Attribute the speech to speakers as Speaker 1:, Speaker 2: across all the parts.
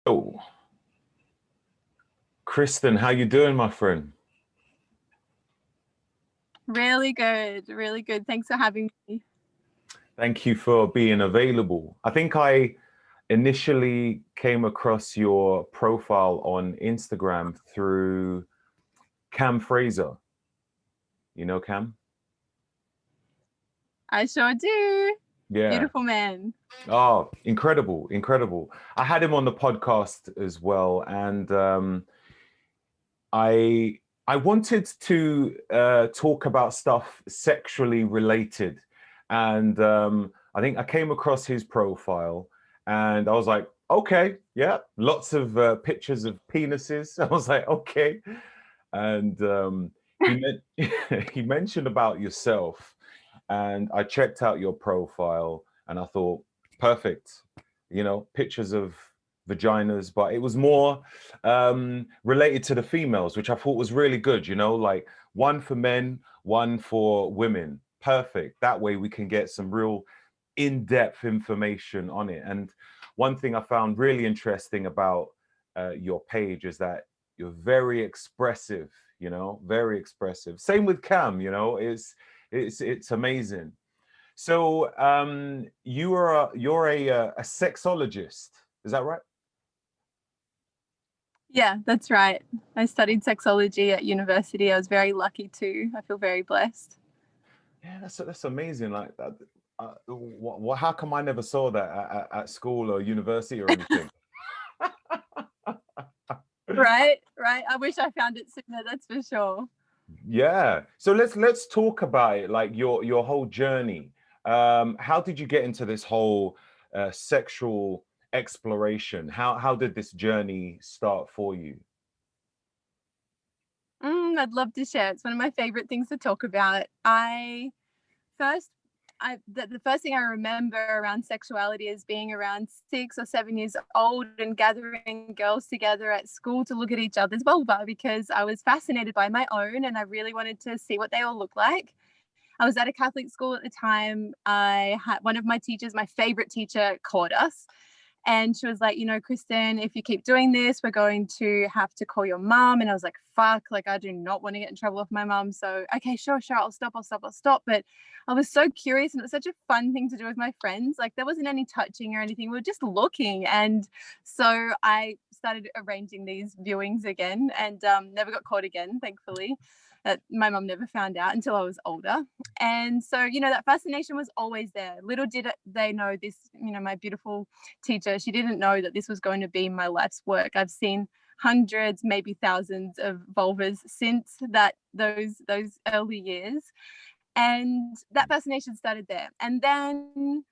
Speaker 1: Oh, Kristin, how you doing, my friend?
Speaker 2: Really good, really good. Thanks for having me.
Speaker 1: Thank you for being available. I think I initially came across your profile on Instagram through Cam Fraser. You know Cam?
Speaker 2: I sure do.
Speaker 1: Yeah.
Speaker 2: Beautiful man.
Speaker 1: Oh, incredible, incredible. I had him on the podcast as well, and I I wanted to talk about stuff sexually related, and I think I came across his profile, and I was like, okay, yeah, lots of pictures of penises. I was like, okay, and he mentioned about yourself, and I checked out your profile, and I thought, perfect, pictures of vaginas, but it was more related to the females, which I thought was really good, like one for men, one for women. Perfect. That way we can get some real in-depth information on it. And one thing I found really interesting about your page is that you're very expressive, very expressive. Same with Cam, it's amazing. So you're a sexologist, is that right?
Speaker 2: Yeah, that's right. I studied sexology at university. I was very lucky too. I feel very blessed.
Speaker 1: Yeah, that's amazing. Like, how come I never saw that at school or university or anything?
Speaker 2: Right, right. I wish I found it sooner, that's for sure.
Speaker 1: Yeah. So let's talk about it, like your whole journey. How did you get into this whole sexual exploration? How did this journey start for you?
Speaker 2: I'd love to share. It's one of my favorite things to talk about. First, the first thing I remember around sexuality is being around 6 or 7 years old and gathering girls together at school to look at each other's vulva because I was fascinated by my own and I really wanted to see what they all look like. I was at a Catholic school at the time. I had one of my teachers, my favorite teacher, caught us. And she was like, Kristin, if you keep doing this, we're going to have to call your mom. And I was like, fuck, like, I do not want to get in trouble with my mom. So, okay, sure, I'll stop. But I was so curious and it was such a fun thing to do with my friends. Like, there wasn't any touching or anything. We were just looking. And so I started arranging these viewings again and never got caught again, thankfully. My mom never found out until I was older. And so, that fascination was always there. Little did they know this, my beautiful teacher, she didn't know that this was going to be my life's work. I've seen hundreds, maybe thousands of vulvas since those early years. And that fascination started there. And then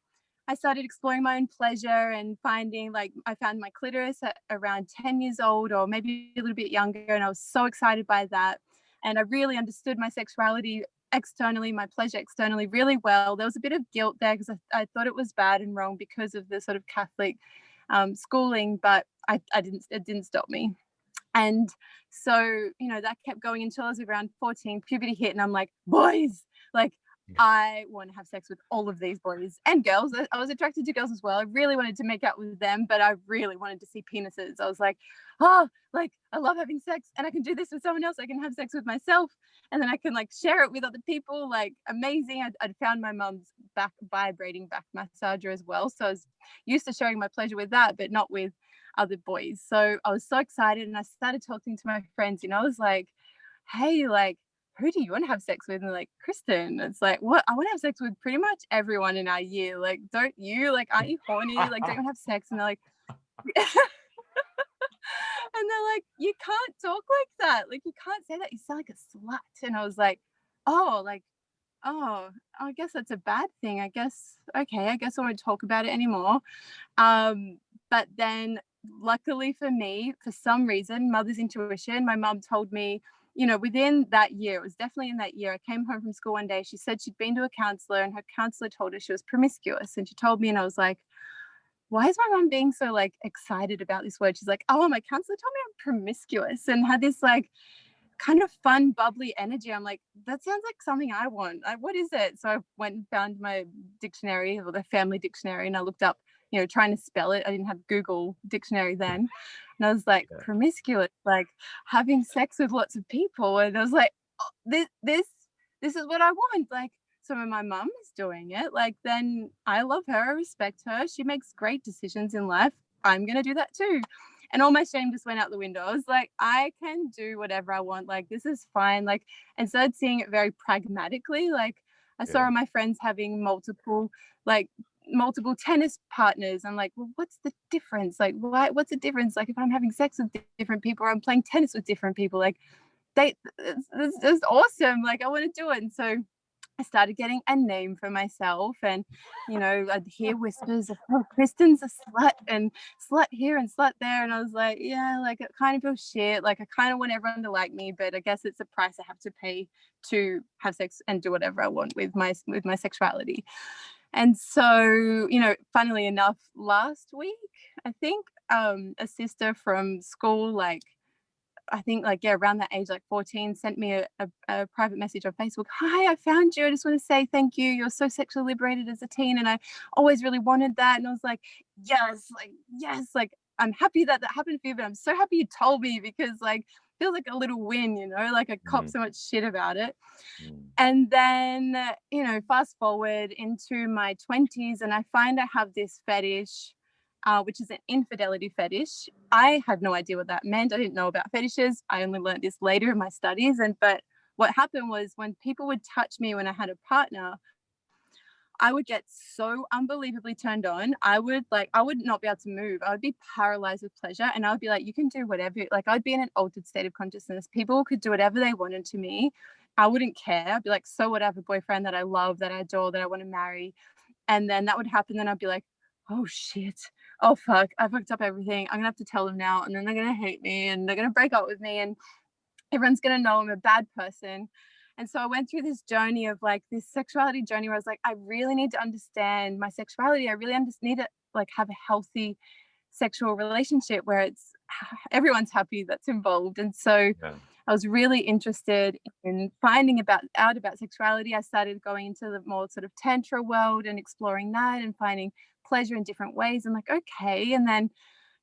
Speaker 2: I started exploring my own pleasure and finding, like, I found my clitoris at around 10 years old or maybe a little bit younger. And I was so excited by that. And I really understood my sexuality externally, my pleasure externally really well. There was a bit of guilt there because I thought it was bad and wrong because of the sort of Catholic schooling, but it didn't stop me. And so, that kept going until I was around 14, puberty hit, and I'm like, boys, like, I want to have sex with all of these boys and girls. I was attracted to girls as well. I really wanted to make out with them, but I really wanted to see penises. I was like, oh, like, I love having sex and I can do this with someone else. I can have sex with myself and then I can, like, share it with other people. Like, amazing. I'd found my mum's vibrating back massager as well. So I was used to sharing my pleasure with that, but not with other boys. So I was so excited and I started talking to my friends. I was like, hey, like, who do you want to have sex with? And they're like, Kristin. It's like, what? I want to have sex with pretty much everyone in our year. Like, don't you? Like, aren't you horny? Like, don't you have sex? And they're like, and they're like, you can't talk like that. Like, you can't say that. You sound like a slut. And I was like, oh, like, oh, I guess that's a bad thing. I guess, okay, I guess I won't talk about it anymore. But then luckily for me, for some reason, mother's intuition, my mom told me, within that year, it was definitely in that year, I came home from school one day. She said she'd been to a counselor and her counselor told her she was promiscuous. And she told me, and I was like, why is my mom being so, like, excited about this word? She's like, oh, my counselor told me I'm promiscuous, and had this, like, kind of fun, bubbly energy. I'm like, that sounds like something I want. What is it? So I went and found my dictionary or the family dictionary and I looked up you know, trying to spell it. I didn't have Google dictionary then. And I was like, promiscuous, like having sex with lots of people. And I was like, oh, this is what I want. Like, so when my mum is doing it, like, then I love her, I respect her. She makes great decisions in life. I'm going to do that too. And all my shame just went out the window. I was like, I can do whatever I want. Like, this is fine. Like, and started seeing it very pragmatically. Like, I saw my friends having multiple tennis partners. I'm like, well, what's the difference? Like, what's the difference? Like, if I'm having sex with different people or I'm playing tennis with different people, like, it's awesome. Like, I want to do it. And so I started getting a name for myself, and, you know, I'd hear whispers of, oh, Kristin's a slut, and slut here and slut there. And I was like, yeah, like, it kind of feels shit. Like, I kind of want everyone to like me, but I guess it's a price I have to pay to have sex and do whatever I want with my sexuality. And so, you know, funnily enough, last week, I think a sister from school, like, I think like, yeah, around that age, like 14, sent me a private message on Facebook. Hi, I found you. I just want to say thank you. You're so sexually liberated as a teen, and I always really wanted that. And I was like, yes, like I'm happy that happened for you, but I'm so happy you told me, because like, feels like a little win, you know, like I copped so much shit about it. And then, you know, fast forward into my 20s, and I find I have this fetish, which is an infidelity fetish. I had no idea what that meant. I didn't know about fetishes. I only learned this later in my studies. But what happened was, when people would touch me when I had a partner, I would get so unbelievably turned on. I would not be able to move. I would be paralyzed with pleasure, and I would be like, you can do whatever. Like, I'd be in an altered state of consciousness. People could do whatever they wanted to me. I wouldn't care. I'd be like, so what, I have a boyfriend that I love, that I adore, that I want to marry. And then that would happen. Then I'd be like, oh shit, oh fuck, I fucked up everything. I'm gonna have to tell them now, and then they're gonna hate me, and they're gonna break up with me, and everyone's gonna know I'm a bad person. And so I went through this journey of, like, this sexuality journey where I was like, I really need to understand my sexuality. I really just need to, like, have a healthy sexual relationship where it's everyone's happy that's involved. And so I was really interested in finding out about sexuality. I started going into the more sort of tantra world and exploring that and finding pleasure in different ways. I'm like, okay. And then,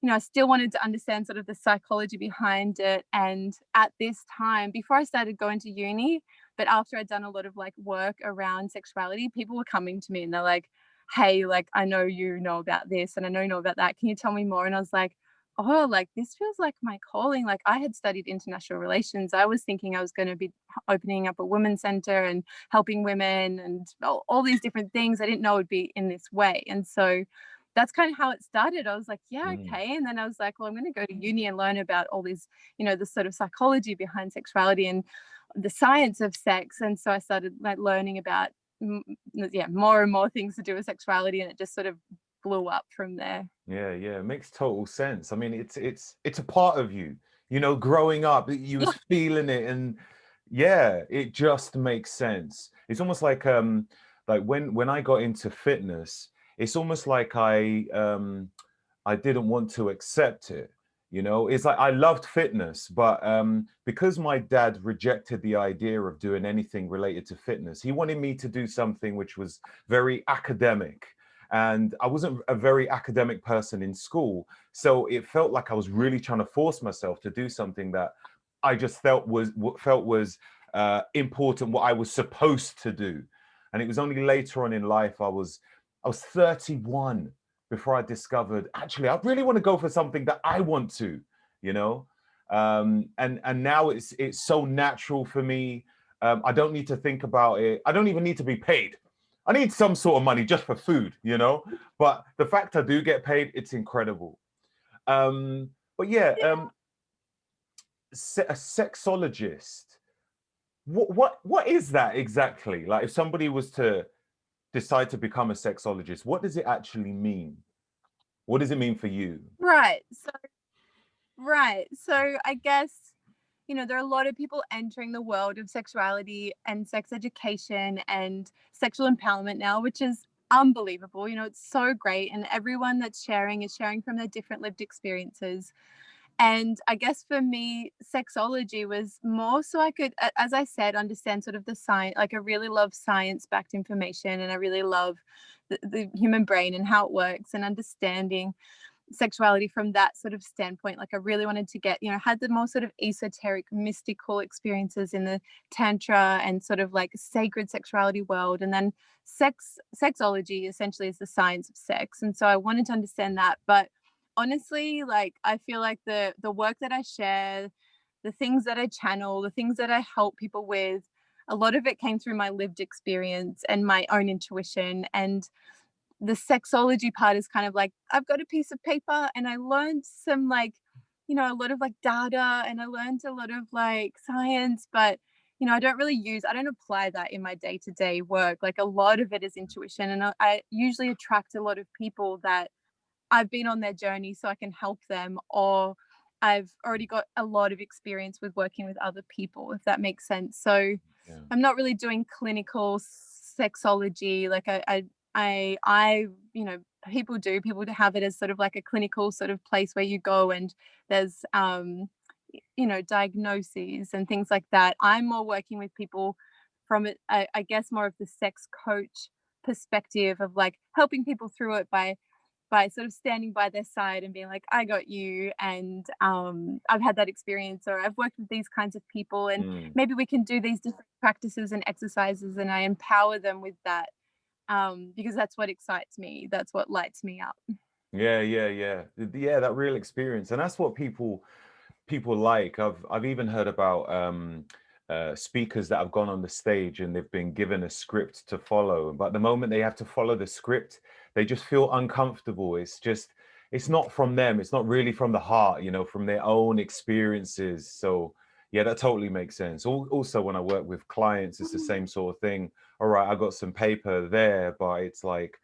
Speaker 2: you know, I still wanted to understand sort of the psychology behind it. And at this time, before I started going to uni, but after I'd done a lot of like work around sexuality, people were coming to me and they're like, hey, like, I know you know about this and I know you know about that. Can you tell me more? And I was like, oh, like, this feels like my calling. Like, I had studied international relations. I was thinking I was going to be opening up a women's center and helping women and all these different things. I didn't know it would be in this way. And so that's kind of how it started. I was like, yeah, okay. And then I was like, well, I'm going to go to uni and learn about all these, you know, the sort of psychology behind sexuality and the science of sex. And so I started like learning about, more and more things to do with sexuality, and it just sort of blew up from there.
Speaker 1: Yeah, it makes total sense. I mean, it's a part of you, you know, growing up, you was feeling it, and yeah, it just makes sense. It's almost like when I got into fitness, it's almost like I didn't want to accept it. You know, it's like I loved fitness, but because my dad rejected the idea of doing anything related to fitness, he wanted me to do something which was very academic. And I wasn't a very academic person in school. So it felt like I was really trying to force myself to do something that I just felt was important, what I was supposed to do. And it was only later on in life, I was 31 before I discovered, actually, I really want to go for something that I want to, you know? And now it's so natural for me. I don't need to think about it. I don't even need to be paid. I need some sort of money just for food, you know? But the fact I do get paid, it's incredible. But yeah, a sexologist. What is that exactly? Like, if somebody was to decide to become a sexologist, what does it actually mean? What does it mean for you?
Speaker 2: Right. So I guess, you know, there are a lot of people entering the world of sexuality and sex education and sexual empowerment now, which is unbelievable. You know, it's so great. And everyone that's sharing is sharing from their different lived experiences. And I guess for me, sexology was more so I could, as I said, understand sort of the science. Like I really love science-backed information, and I really love the human brain and how it works, and understanding sexuality from that sort of standpoint. Like I really wanted to get, had the more sort of esoteric, mystical experiences in the tantra and sort of like sacred sexuality world. And then sexology essentially is the science of sex. And so I wanted to understand that. But honestly, like I feel like the work that I share, the things that I channel, the things that I help people with, a lot of it came through my lived experience and my own intuition. And the sexology part is kind of like I've got a piece of paper and I learned some like, a lot of like data, and I learned a lot of like science, but I don't apply that in my day-to-day work. Like a lot of it is intuition, and I usually attract a lot of people that I've been on their journey so I can help them, or I've already got a lot of experience with working with other people, if that makes sense. So
Speaker 1: Yeah.
Speaker 2: I'm not really doing clinical sexology. Like I people have it as sort of like a clinical sort of place where you go and there's diagnoses and things like that. I'm more working with people from it, I guess more of the sex coach perspective of like helping people through it by sort of standing by their side and being like, I got you, and I've had that experience, or I've worked with these kinds of people, and maybe we can do these different practices and exercises, and I empower them with that, because that's what excites me, that's what lights me up.
Speaker 1: Yeah, that real experience. And that's what people like. I've even heard about speakers that have gone on the stage and they've been given a script to follow, but the moment they have to follow the script, they just feel uncomfortable. It's not from them, it's not really from the heart, from their own experiences. So yeah, that totally makes sense. Also, when I work with clients, it's the same sort of thing. All right, I got some paper there, but it's like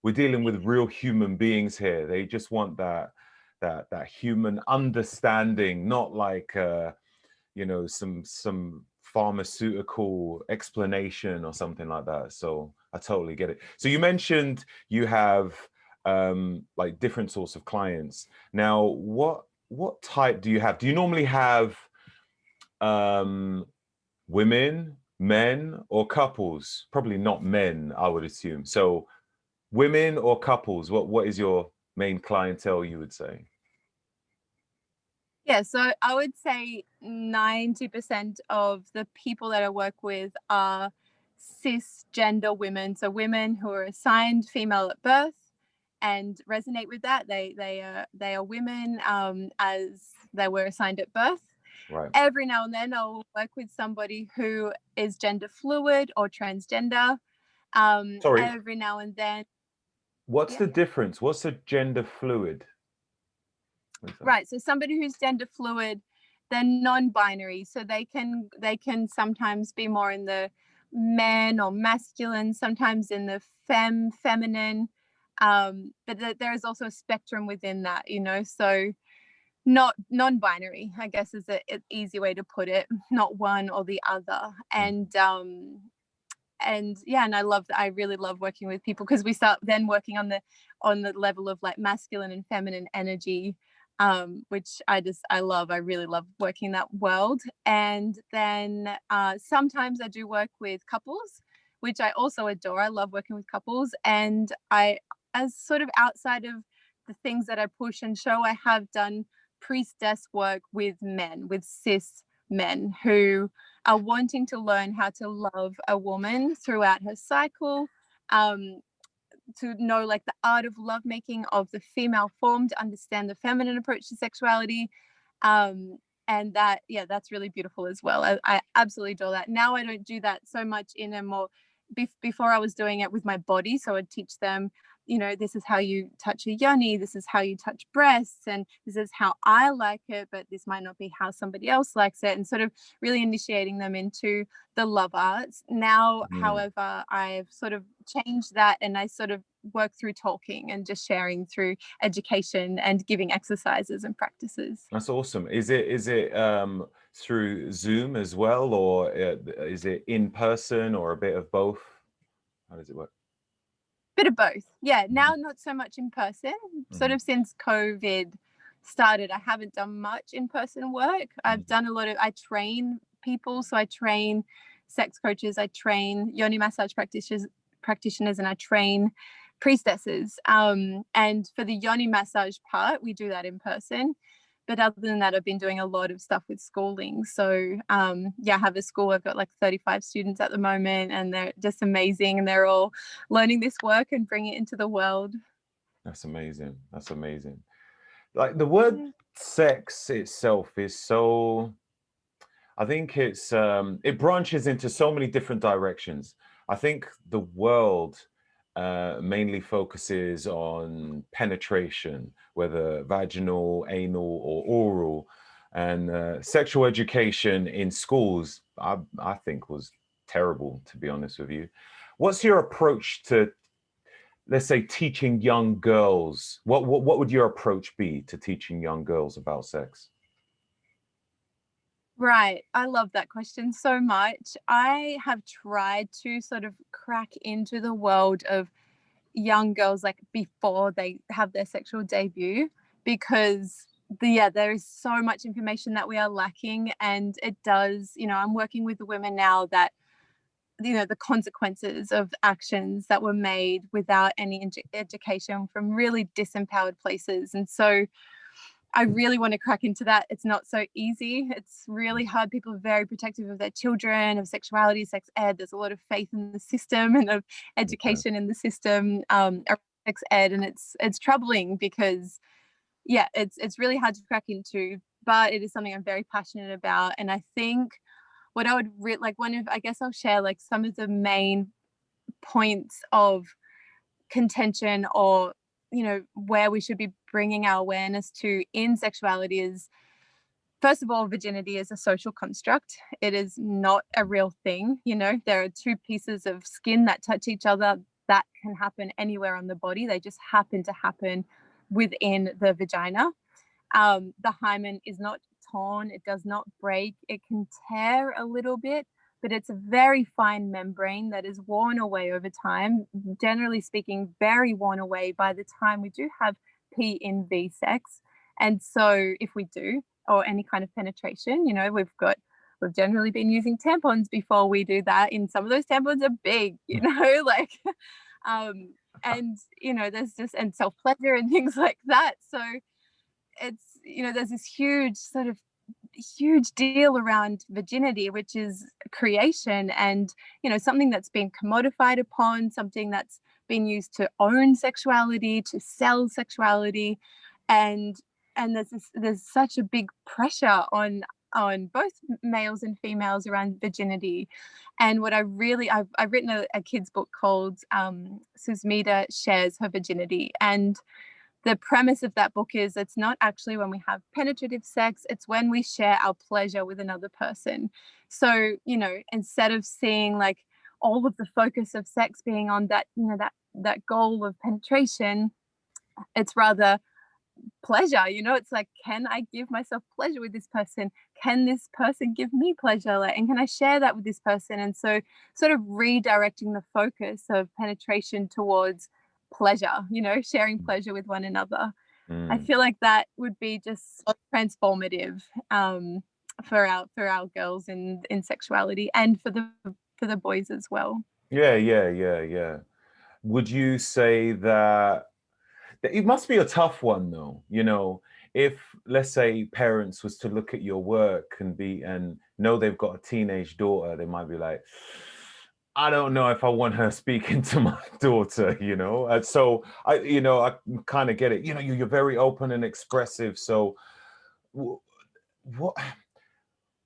Speaker 1: we're dealing with real human beings here. They just want that human understanding, not like some pharmaceutical explanation or something like that. So I totally get it. So you mentioned you have like different sorts of clients. Now, what type do you have? Do you normally have women, men, or couples? Probably not men, I would assume. So women or couples, what is your main clientele, you would say?
Speaker 2: Yeah, so I would say 90% of the people that I work with are cisgender women, so women who are assigned female at birth and resonate with that. They are women, as they were assigned at birth.
Speaker 1: Right.
Speaker 2: Every now and then I'll work with somebody who is gender fluid or transgender.
Speaker 1: Sorry,
Speaker 2: Every now and then.
Speaker 1: what's
Speaker 2: Yeah.
Speaker 1: the difference? What's a gender fluid?
Speaker 2: Right. So somebody who's gender fluid, they're non-binary. So they can sometimes be more in the men or masculine, sometimes in the feminine. But there is also a spectrum within that, so not non-binary, I guess, is an easy way to put it, not one or the other. And yeah, and I really love working with people, because we start then working on the level of like masculine and feminine energy, which I love. I really love working that world. And then sometimes I do work with couples, which I also adore. I love working with couples. And as sort of outside of the things that I push and show, I have done priestess work with men, with cis men who are wanting to learn how to love a woman throughout her cycle, to know like the art of lovemaking of the female form, to understand the feminine approach to sexuality. And that's really beautiful as well. I absolutely adore that. Now I don't do that so much in a more, before I was doing it with my body. So I'd teach them, this is how you touch a yoni, this is how you touch breasts, and this is how I like it, but this might not be how somebody else likes it, and sort of really initiating them into the love arts. Now, however, I've sort of changed that, and I sort of work through talking and just sharing through education and giving exercises and practices.
Speaker 1: That's awesome. Is it through Zoom as well, or is it in person, or a bit of both? How does it work?
Speaker 2: Bit of both. Yeah, now not so much in person, sort of since COVID started, I haven't done much in-person work. I've done a lot of, I train people. So I train sex coaches, I train yoni massage practitioners, and I train priestesses. And for the yoni massage part, we do that in person. But other than that, I've been doing a lot of stuff with schooling. So yeah, I have a school. I've got like 35 students at the moment, and they're just amazing. And they're all learning this work and bringing it into the world.
Speaker 1: That's amazing. That's amazing. Like the word sex itself is so, I think it's it branches into so many different directions. I think the world mainly focuses on penetration, whether vaginal, anal, or oral, and sexual education in schools. I think was terrible, to be honest with you. What's your approach to, let's say, teaching young girls? What would your approach be to teaching young girls about sex?
Speaker 2: Right. I love that question so much. I have tried to sort of crack into the world of young girls like before they have their sexual debut, because there is so much information that we are lacking. And it does, I'm working with women now that, the consequences of actions that were made without any education from really disempowered places. And so I really want to crack into that. It's not so easy. It's really hard. People are very protective of their children, of sexuality, sex ed. There's a lot of faith in the system and of education in the system around sex ed, and it's troubling because, it's really hard to crack into. But it is something I'm very passionate about, and I think what I would I guess I'll share like some of the main points of contention, or where we should be bringing our awareness to in sexuality is, first of all, virginity is a social construct. It is not a real thing. There are two pieces of skin that touch each other that can happen anywhere on the body. They just happen to happen within the vagina. The hymen is not torn. It does not break. It can tear a little bit, but it's a very fine membrane that is worn away over time, generally speaking, very worn away by the time we do have P in V sex. And so if we do, or any kind of penetration, we've generally been using tampons before we do that. And some of those tampons are big, and, there's just, and self-pleasure and things like that. So it's, there's this huge deal around virginity, which is creation, and something that's been commodified upon, something that's been used to own sexuality, to sell sexuality, and there's such a big pressure on both males and females around virginity. And what I've written a kid's book called Susmita Shares Her Virginity, and the premise of that book is it's not actually when we have penetrative sex, it's when we share our pleasure with another person. So, instead of seeing like all of the focus of sex being on that, that goal of penetration, it's rather pleasure. It's like, can I give myself pleasure with this person? Can this person give me pleasure? And can I share that with this person? And so sort of redirecting the focus of penetration towards pleasure, sharing pleasure with one another. I feel like that would be just so transformative for our girls in sexuality, and for the boys as well.
Speaker 1: Yeah. Would you say that it must be a tough one though, if, let's say, parents was to look at your work and know they've got a teenage daughter, they might be like, I don't know if I want her speaking to my daughter, And so I kind of get it. You're very open and expressive. So what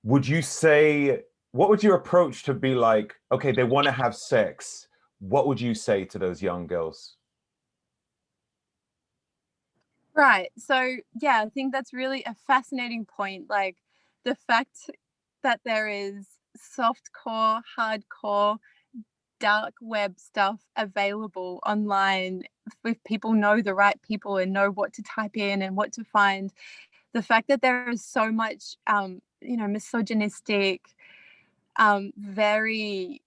Speaker 1: would you say, what would your approach to be like, okay, they want to have sex. What would you say to those young girls?
Speaker 2: Right. So, I think that's really a fascinating point. Like the fact that there is softcore, hardcore, dark web stuff available online, if people know the right people and know what to type in and what to find. The fact that there is so much, misogynistic, very,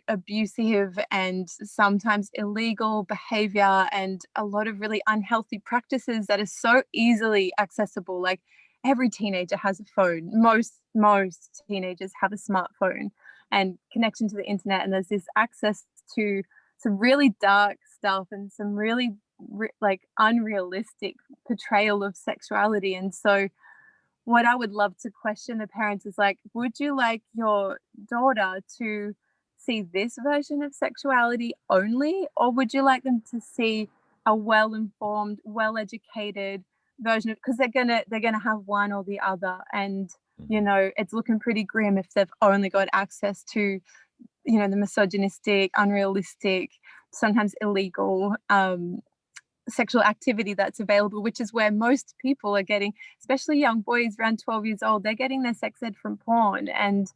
Speaker 2: abusive and sometimes illegal behavior, and a lot of really unhealthy practices that are so easily accessible. Like every teenager has a phone. Most teenagers have a smartphone and connection to the internet, and there's this access to some really dark stuff and some really like unrealistic portrayal of sexuality. And so what I would love to question the parents is like, would you like your daughter to see this version of sexuality only, or would you like them to see a well-informed, well-educated version? Because they're gonna have one or the other, and it's looking pretty grim if they've only got access to the misogynistic, unrealistic, sometimes illegal sexual activity that's available, which is where most people are getting, especially young boys around 12 years old, they're getting their sex ed from porn, and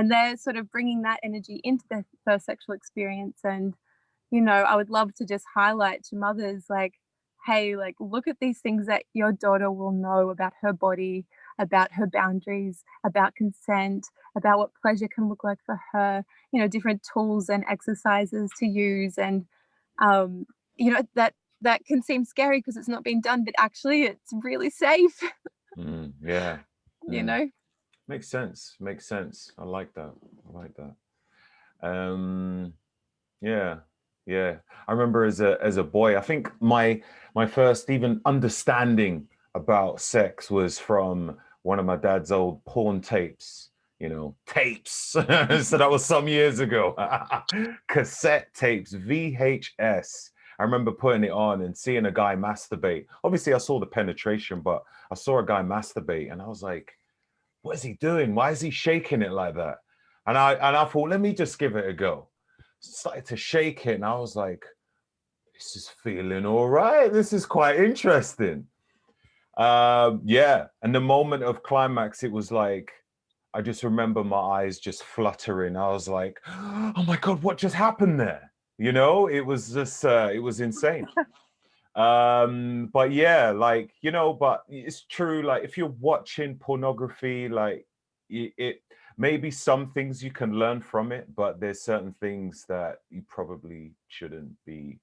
Speaker 2: they're sort of bringing that energy into their first sexual experience. And I would love to just highlight to mothers, like, hey, like, look at these things that your daughter will know about her body, about her boundaries, about consent, about what pleasure can look like for her, different tools and exercises to use. And that can seem scary because it's not being done, but actually it's really safe.
Speaker 1: Yeah.
Speaker 2: Makes
Speaker 1: sense. I like that. Yeah. I remember as a boy, I think my first even understanding about sex was from one of my dad's old porn tapes. Tapes. So that was some years ago. Cassette tapes, VHS. I remember putting it on and seeing a guy masturbate. Obviously, I saw the penetration, but I saw a guy masturbate, and I was like, "What is he doing? Why is he shaking it like that?" And I thought, let me just give it a go. Started to shake it, and I was like, "This is feeling all right. This is quite interesting." Yeah. And the moment of climax, it was like, I just remember my eyes just fluttering. I was like, "Oh my God, what just happened there?" It was just, it was insane. But yeah, like, but it's true. Like, if you're watching pornography, like it maybe some things you can learn from it, but there's certain things that you probably shouldn't be.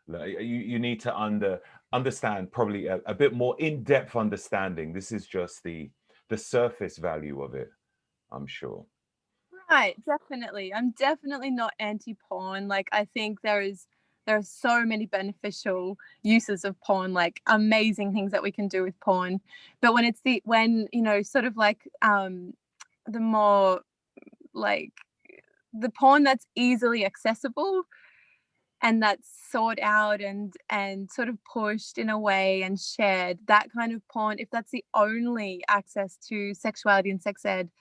Speaker 1: Like, you need to understand probably a bit more in-depth understanding. This is just the surface value of it, I'm sure.
Speaker 2: Right, definitely. I'm definitely not anti-porn. Like, I think there are so many beneficial uses of porn, like amazing things that we can do with porn. But when sort of like the more like the porn that's easily accessible and that's sought out and sort of pushed in a way and shared, that kind of porn, if that's the only access to sexuality and sex ed,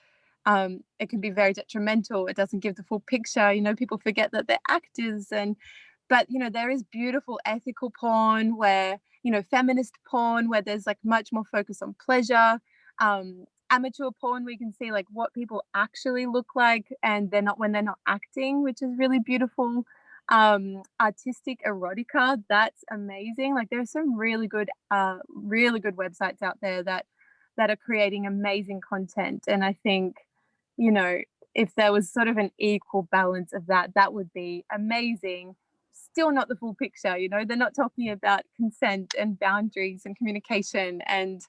Speaker 2: it can be very detrimental. It doesn't give the full picture. People forget that they're actors, but there is beautiful ethical porn where, feminist porn where there's like much more focus on pleasure, amateur porn where you can see like what people actually look like and when they're not acting, which is really beautiful. Artistic erotica, that's amazing. Like, there's some really good websites out there that are creating amazing content. And I think, if there was sort of an equal balance of that, that would be amazing. Still not the full picture. They're not talking about consent and boundaries and communication and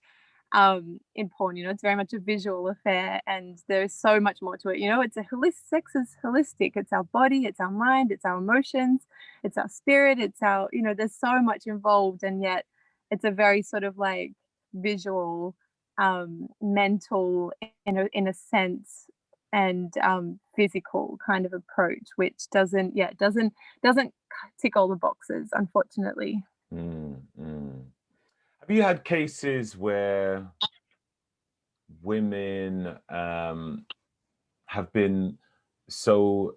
Speaker 2: in porn. It's very much a visual affair, and there's so much more to it. Sex is holistic. It's our body, it's our mind, it's our emotions, it's our spirit, it's our, there's so much involved, and yet it's a very sort of like visual, mental, in a sense, and physical kind of approach, which doesn't tick all the boxes, unfortunately.
Speaker 1: Have you had cases where women have been so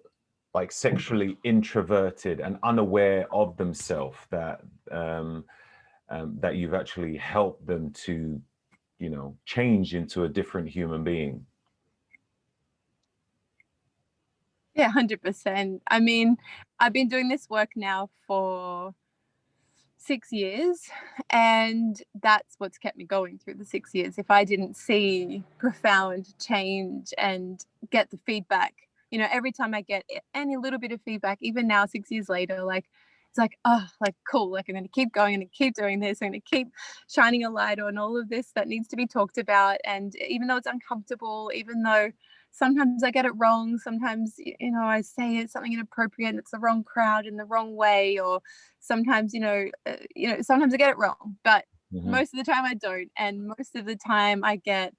Speaker 1: like sexually introverted and unaware of themselves that that you've actually helped them to, change into a different human being?
Speaker 2: Yeah, 100%. I mean, I've been doing this work now for 6 years, and that's what's kept me going through the 6 years. If I didn't see profound change and get the feedback you know, every time I get any little bit of feedback, even now 6 years later, like it's like, oh, like cool, like I'm going to keep going and keep doing this, I'm going to keep shining a light on all of this that needs to be talked about. And even though it's uncomfortable, even though sometimes I get it wrong, sometimes, you know, I say it's something inappropriate and it's the wrong crowd in the wrong way, or sometimes, sometimes I get it wrong, but most of the time I don't. And most of the time I get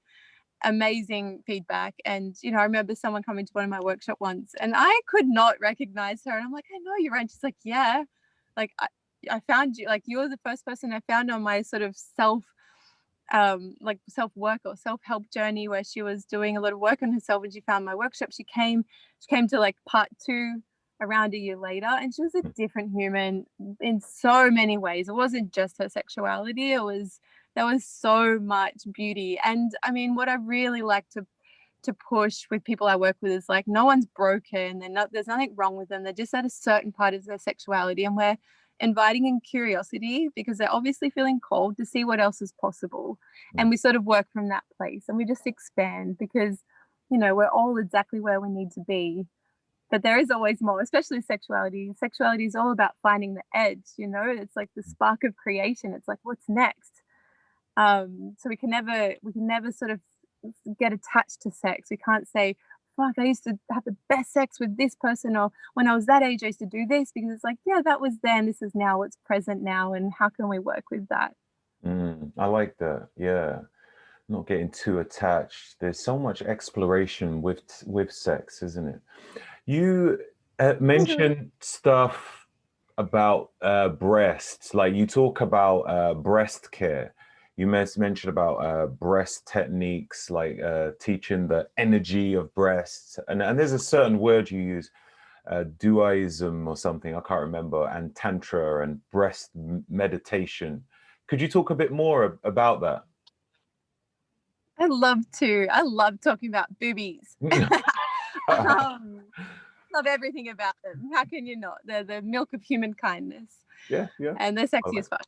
Speaker 2: amazing feedback. And you know, I remember someone coming to one of my workshop once and I could not recognize her, and I'm like, I know you, right? She's like, yeah, like I found you, like you're the first person I found on my sort of self-work or self-help journey, where she was doing a lot of work on herself, and she found my workshop. She came to like part 2 around a year later, and she was a different human in so many ways. It wasn't just her sexuality, there was so much beauty. And I mean, what I really like to push with people I work with is like, no one's broken, there's nothing wrong with them, they're just at a certain part of their sexuality, and we're inviting in curiosity because they're obviously feeling called to see what else is possible. And we sort of work from that place, and we just expand, because you know, we're all exactly where we need to be, but there is always more, especially sexuality. Sexuality is all about finding the edge, you know, it's like the spark of creation. It's like, what's next? So we can never sort of get attached to sex. We can't say, fuck, I used to have the best sex with this person, or when I was that age I used to do this, because it's like, yeah, that was then, this is now, what's present now, and how can we work with that?
Speaker 1: I like that. Yeah, not getting too attached. There's so much exploration with sex, isn't it? You mentioned stuff about breasts, like you talk about breast care. You mentioned about breast techniques, like teaching the energy of breasts, and there's a certain word you use, duaism or something, I can't remember, and tantra and breast meditation. Could you talk a bit more about that?
Speaker 2: I love talking about boobies. Love everything about them. How can you not? They're the milk of human kindness.
Speaker 1: Yeah, yeah.
Speaker 2: And they're sexy as fuck.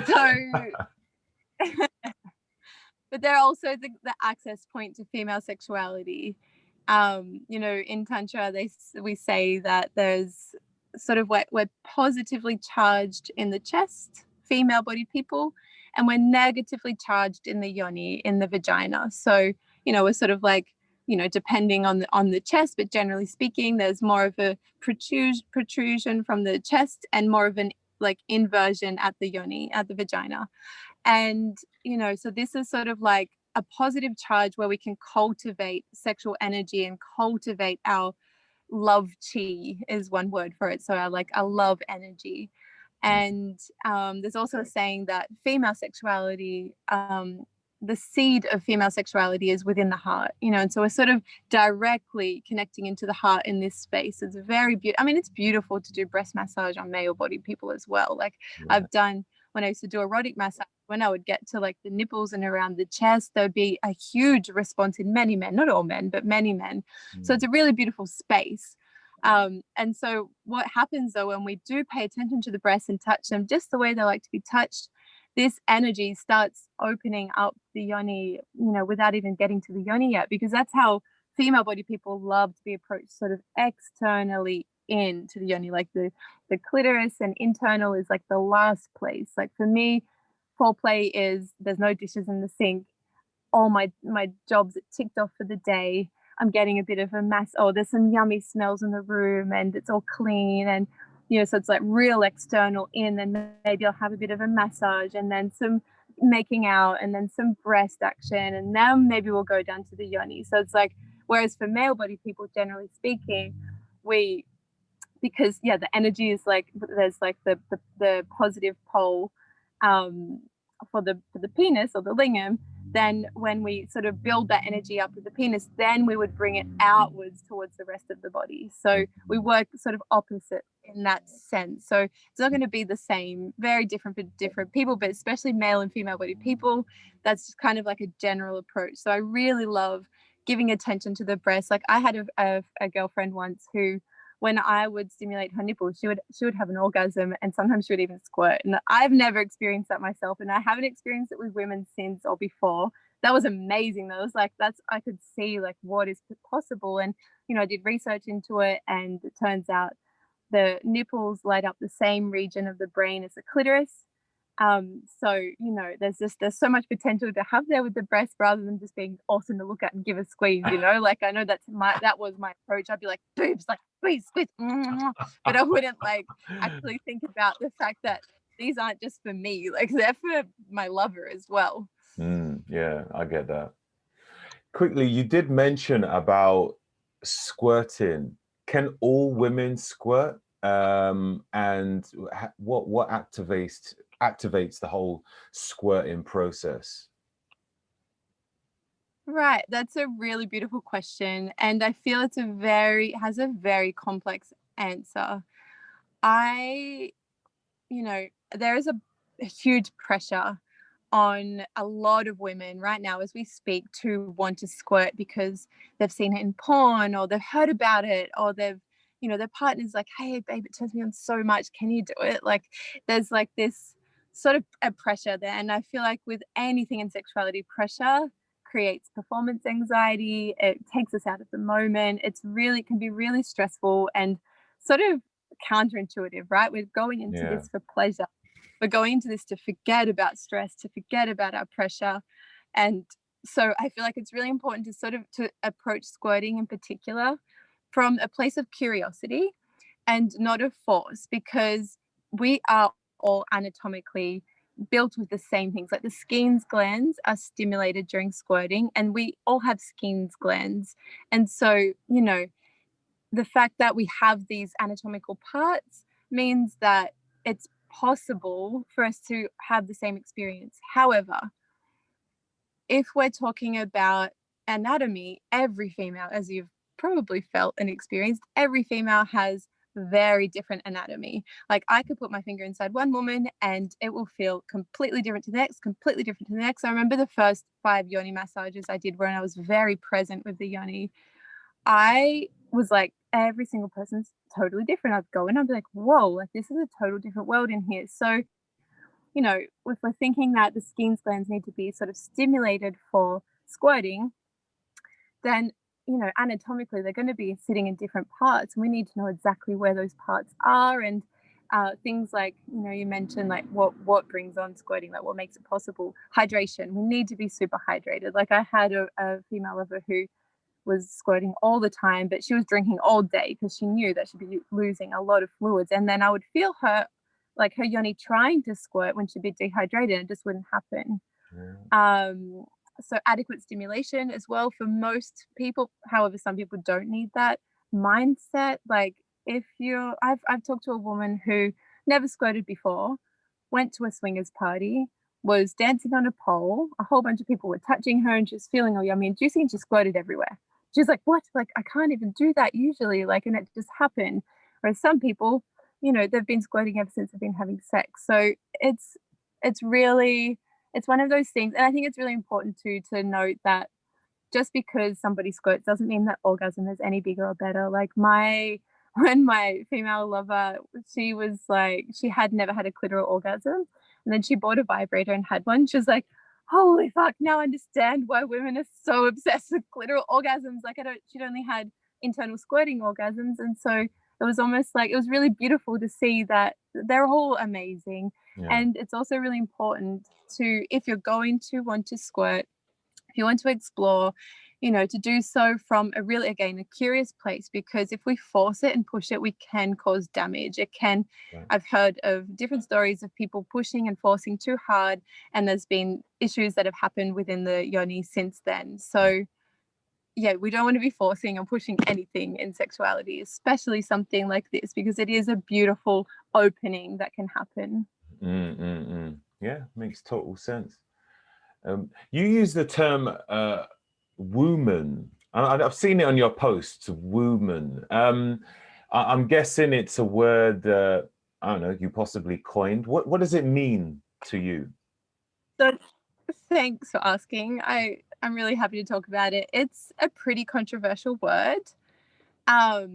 Speaker 2: So but they're also the access point to female sexuality. You know, in Tantra, we say that there's sort of, we're positively charged in the chest, female-bodied people, and we're negatively charged in the yoni, in the vagina. So, you know, we're sort of like, you know, depending on the chest, but generally speaking, there's more of a protrusion from the chest and more of an like inversion at the yoni, at the vagina. And, you know, so this is sort of like a positive charge where we can cultivate sexual energy and cultivate our love chi, is one word for it. So I love energy. And there's also a saying that female sexuality, the seed of female sexuality is within the heart, you know, and so we're sort of directly connecting into the heart in this space. It's very beautiful. I mean, it's beautiful to do breast massage on male bodied people as well. Like I've done, when I used to do erotic massage, when I would get to like the nipples and around the chest, there'd be a huge response in many men, not all men, but many men. So it's a really beautiful space. And so what happens though, when we do pay attention to the breasts and touch them just the way they like to be touched, this energy starts opening up the yoni, you know, without even getting to the yoni yet, because that's how female body people love to be approached, sort of externally into the yoni. Like the clitoris and internal is like the last place. Like for me, foreplay is, there's no dishes in the sink, all my jobs are ticked off for the day, I'm getting a bit of a mess, oh, there's some yummy smells in the room and it's all clean, and you know, so it's like real external in, and maybe I'll have a bit of a massage and then some making out and then some breast action, and then maybe we'll go down to the yoni. So it's like, whereas for male body people, generally speaking, because the energy is like, there's like the positive pole for the penis or the lingam, then when we sort of build that energy up with the penis, then we would bring it outwards towards the rest of the body. So we work sort of opposite in that sense. So it's not going to be the same, very different for different people, but especially male and female body people, that's just kind of like a general approach. So I really love giving attention to the breast. Like I had a girlfriend once who, when I would stimulate her nipples, she would have an orgasm, and sometimes she would even squirt. And I've never experienced that myself, and I haven't experienced it with women since or before. that was amazing. That was like, I could see like what is possible. And, I did research into it, and it turns out the nipples light up the same region of the brain as the clitoris. So, there's so much potential to have there with the breast, rather than just being awesome to look at and give a squeeze, like I know that was my approach. I'd be like, boobs, like squeeze, squeeze, but I wouldn't like actually think about the fact that these aren't just for me, like they're for my lover as well.
Speaker 1: Yeah, I get that. Quickly, you did mention about squirting. Can all women squirt? And what activates the whole squirting process?
Speaker 2: Right, that's a really beautiful question, and I feel it has a very complex answer. I, there is a huge pressure on a lot of women right now as we speak to want to squirt because they've seen it in porn, or they've heard about it, or they've, their partner's like, hey babe, it turns me on so much, can you do it? Like there's like this sort of a pressure there. And I feel like with anything in sexuality, pressure creates performance anxiety. It takes us out of the moment. It can be really stressful and sort of counterintuitive, right? We're going into this for pleasure. We're going into this to forget about stress, to forget about our pressure. And so I feel like it's really important to approach squirting in particular from a place of curiosity and not of force, because we are all anatomically built with the same things. Like the Skene's glands are stimulated during squirting, and we all have Skene's glands. And so, the fact that we have these anatomical parts means that it's possible for us to have the same experience. However, if we're talking about anatomy, every female, as you've probably felt and experienced, every female has very different anatomy. Like I could put my finger inside one woman and it will feel completely different to the next, completely different to the next. I remember the first 5 yoni massages I did when I was very present with the yoni. I was like, every single person's totally different. I'd go in, I'd be like, whoa, like this is a total different world in here. So, if we're thinking that the Skene's glands need to be sort of stimulated for squirting, then, anatomically, they're going to be sitting in different parts. And we need to know exactly where those parts are. And things like, you mentioned like what brings on squirting, like what makes it possible. Hydration. We need to be super hydrated. Like I had a female lover who was squirting all the time, but she was drinking all day because she knew that she'd be losing a lot of fluids. And then I would feel her yoni trying to squirt when she'd be dehydrated, and it just wouldn't happen. So adequate stimulation as well for most people. However, some people don't need that mindset. Like I've talked to a woman who never squirted before, went to a swingers party, was dancing on a pole, a whole bunch of people were touching her and just feeling all yummy and juicy, and she squirted everywhere. She's like, what? Like, I can't even do that usually. Like, and it just happened. Whereas some people, they've been squirting ever since they've been having sex. So it's one of those things. And I think it's really important to note that just because somebody squirts doesn't mean that orgasm is any bigger or better. Like when my female lover, she was like, she had never had a clitoral orgasm. And then she bought a vibrator and had one. She was like, holy fuck, now I understand why women are so obsessed with clitoral orgasms. Like she'd only had internal squirting orgasms. And so it was almost like, it was really beautiful to see that they're all amazing. Yeah. And it's also really important to, if you're going to want to squirt, if you want to explore, to do so from a really, again, a curious place, because if we force it and push it, we can cause damage. It can, right. I've heard of different stories of people pushing and forcing too hard, and there's been issues that have happened within the yoni since then. So yeah, we don't want to be forcing or pushing anything in sexuality, especially something like this, because it is a beautiful opening that can happen.
Speaker 1: Yeah, makes total sense. You use the term woman. I've seen it on your posts, woman. I'm guessing it's a word, I don't know, you possibly coined. What does it mean to you?
Speaker 2: So thanks for asking. I'm really happy to talk about it. It's a pretty controversial word. I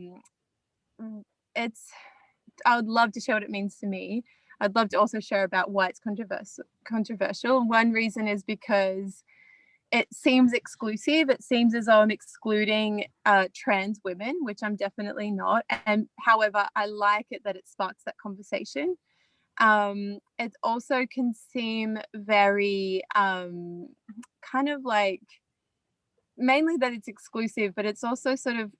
Speaker 2: would love to share what it means to me. I'd love to also share about why it's controversial. One reason is because it seems exclusive. It seems as though I'm excluding trans women, which I'm definitely not. And however, I like it that it sparks that conversation. It also can seem very kind of like, mainly that it's exclusive, but it's also sort of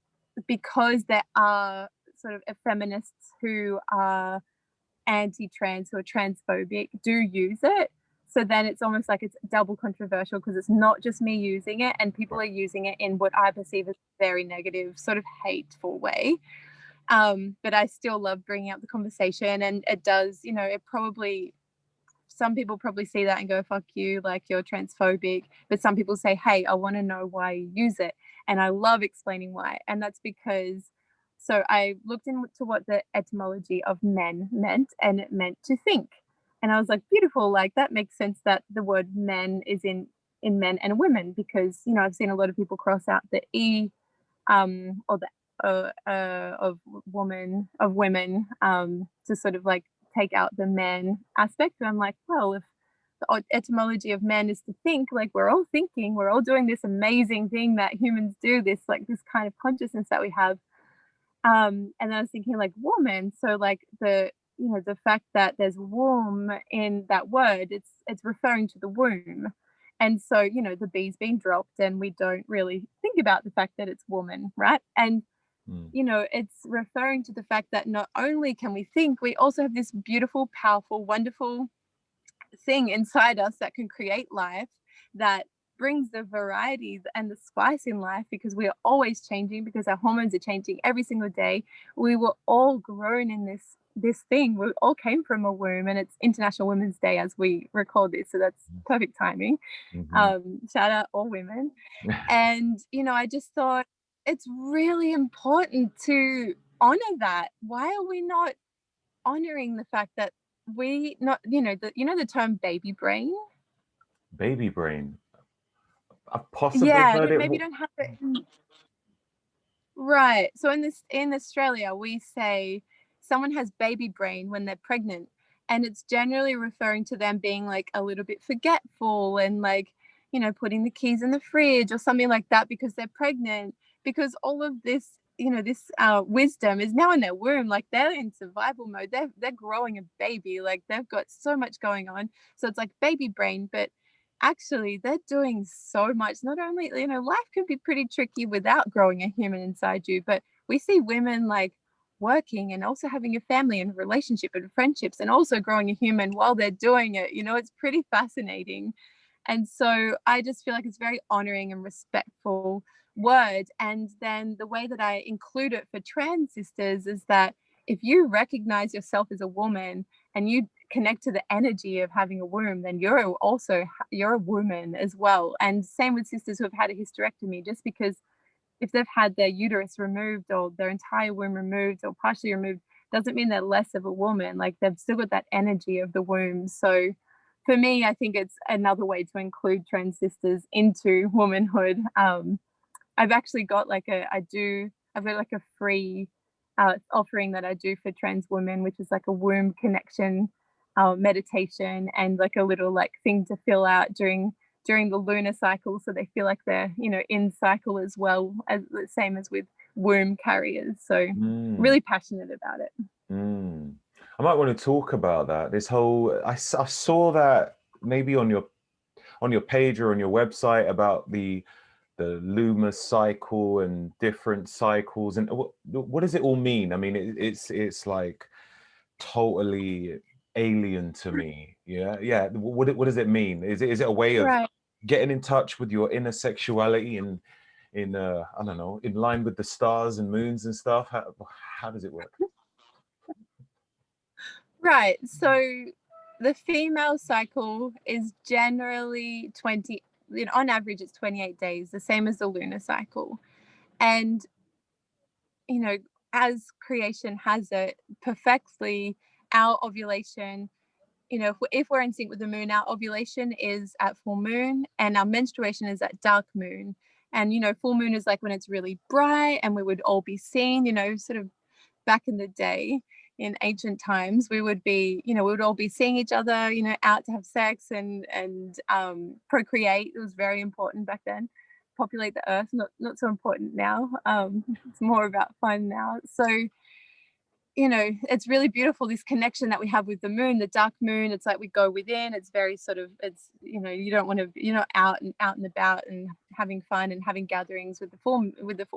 Speaker 2: because there are sort of feminists who are anti-trans, who are transphobic, do use it. So then it's almost like it's double controversial because it's not just me using it, and people are using it in what I perceive as a very negative, sort of hateful way. But I still love bringing up the conversation, and it does, you know, it probably, some people probably see that and go, fuck you, like you're transphobic. But some people say, hey, I want to know why you use it. And I love explaining why. And that's because, so I looked into what the etymology of men meant, and it meant to think. And I was like, beautiful, like that makes sense that the word men is in men and women, because, you know, I've seen a lot of people cross out the E or the of woman, of women, to sort of like take out the man aspect. And I'm like, well, if the etymology of man is to think, like we're all thinking, we're all doing this amazing thing that humans do, this like this kind of consciousness that we have. And then I was thinking like woman, so like the, you know, the fact that there's womb in that word, it's referring to the womb. And so, you know, the B's been dropped and we don't really think about the fact that it's woman, right? And you know, it's referring to the fact that not only can we think, we also have this beautiful, powerful, wonderful thing inside us that can create life, that brings the variety and the spice in life, because we are always changing, because our hormones are changing every single day. We were all grown in this thing. We all came from a womb, and it's International Women's Day as we record this, so that's perfect timing. Shout out all women. And you know, I just thought it's really important to honor that. Why are we not honoring the fact that we not, you know, the term baby brain?
Speaker 1: Baby brain. I've possibly
Speaker 2: Yeah,
Speaker 1: heard it.
Speaker 2: maybe you don't have it. Right. So in Australia, we say someone has baby brain when they're pregnant, and it's generally referring to them being like a little bit forgetful and like, you know, putting the keys in the fridge or something like that because they're pregnant, because all of this, you know, this wisdom is now in their womb. Like they're in survival mode. They're growing a baby. Like they've got so much going on. So it's like baby brain, but actually they're doing so much. Not only, you know, life can be pretty tricky without growing a human inside you, but we see women like working and also having a family and relationship and friendships and also growing a human while they're doing it. You know, it's pretty fascinating. And so I just feel like it's very honoring and respectful word. And then the way that I include it for trans sisters is that if you recognize yourself as a woman and you connect to the energy of having a womb, then you're a woman as well. And same with sisters who have had a hysterectomy, just because if they've had their uterus removed or their entire womb removed or partially removed, doesn't mean they're less of a woman. Like they've still got that energy of the womb. So for me, I think it's another way to include trans sisters into womanhood. I've actually got like I've got like a free offering that I do for trans women, which is like a womb connection meditation and like a little like thing to fill out during the lunar cycle, so they feel like they're, you know, in cycle as well, as the same as with womb carriers. So really passionate about it.
Speaker 1: I might want to talk about that. This whole, I saw that maybe on your page or on your website about the Loomis cycle and different cycles, and what does it all mean? I mean, it's like totally alien to me. Yeah. What does it mean? Is it a way of getting in touch with your inner sexuality and in I don't know, in line with the stars and moons and stuff? How does it work?
Speaker 2: Right. So the female cycle is generally 20, you know, on average it's 28 days, the same as the lunar cycle. And, you know, as creation has it perfectly, our ovulation, you know, if we're in sync with the moon, our ovulation is at full moon and our menstruation is at dark moon. And, you know, full moon is like when it's really bright and we would all be seen, you know, sort of back in the day, in ancient times, we would be, we would all be seeing each other, out to have sex and procreate. It was very important back then. Populate the earth, not so important now. It's more about fun now. So, it's really beautiful, this connection that we have with the moon, the dark moon. It's like we go within. It's very sort of, you don't want to, out and about and having fun and having gatherings with the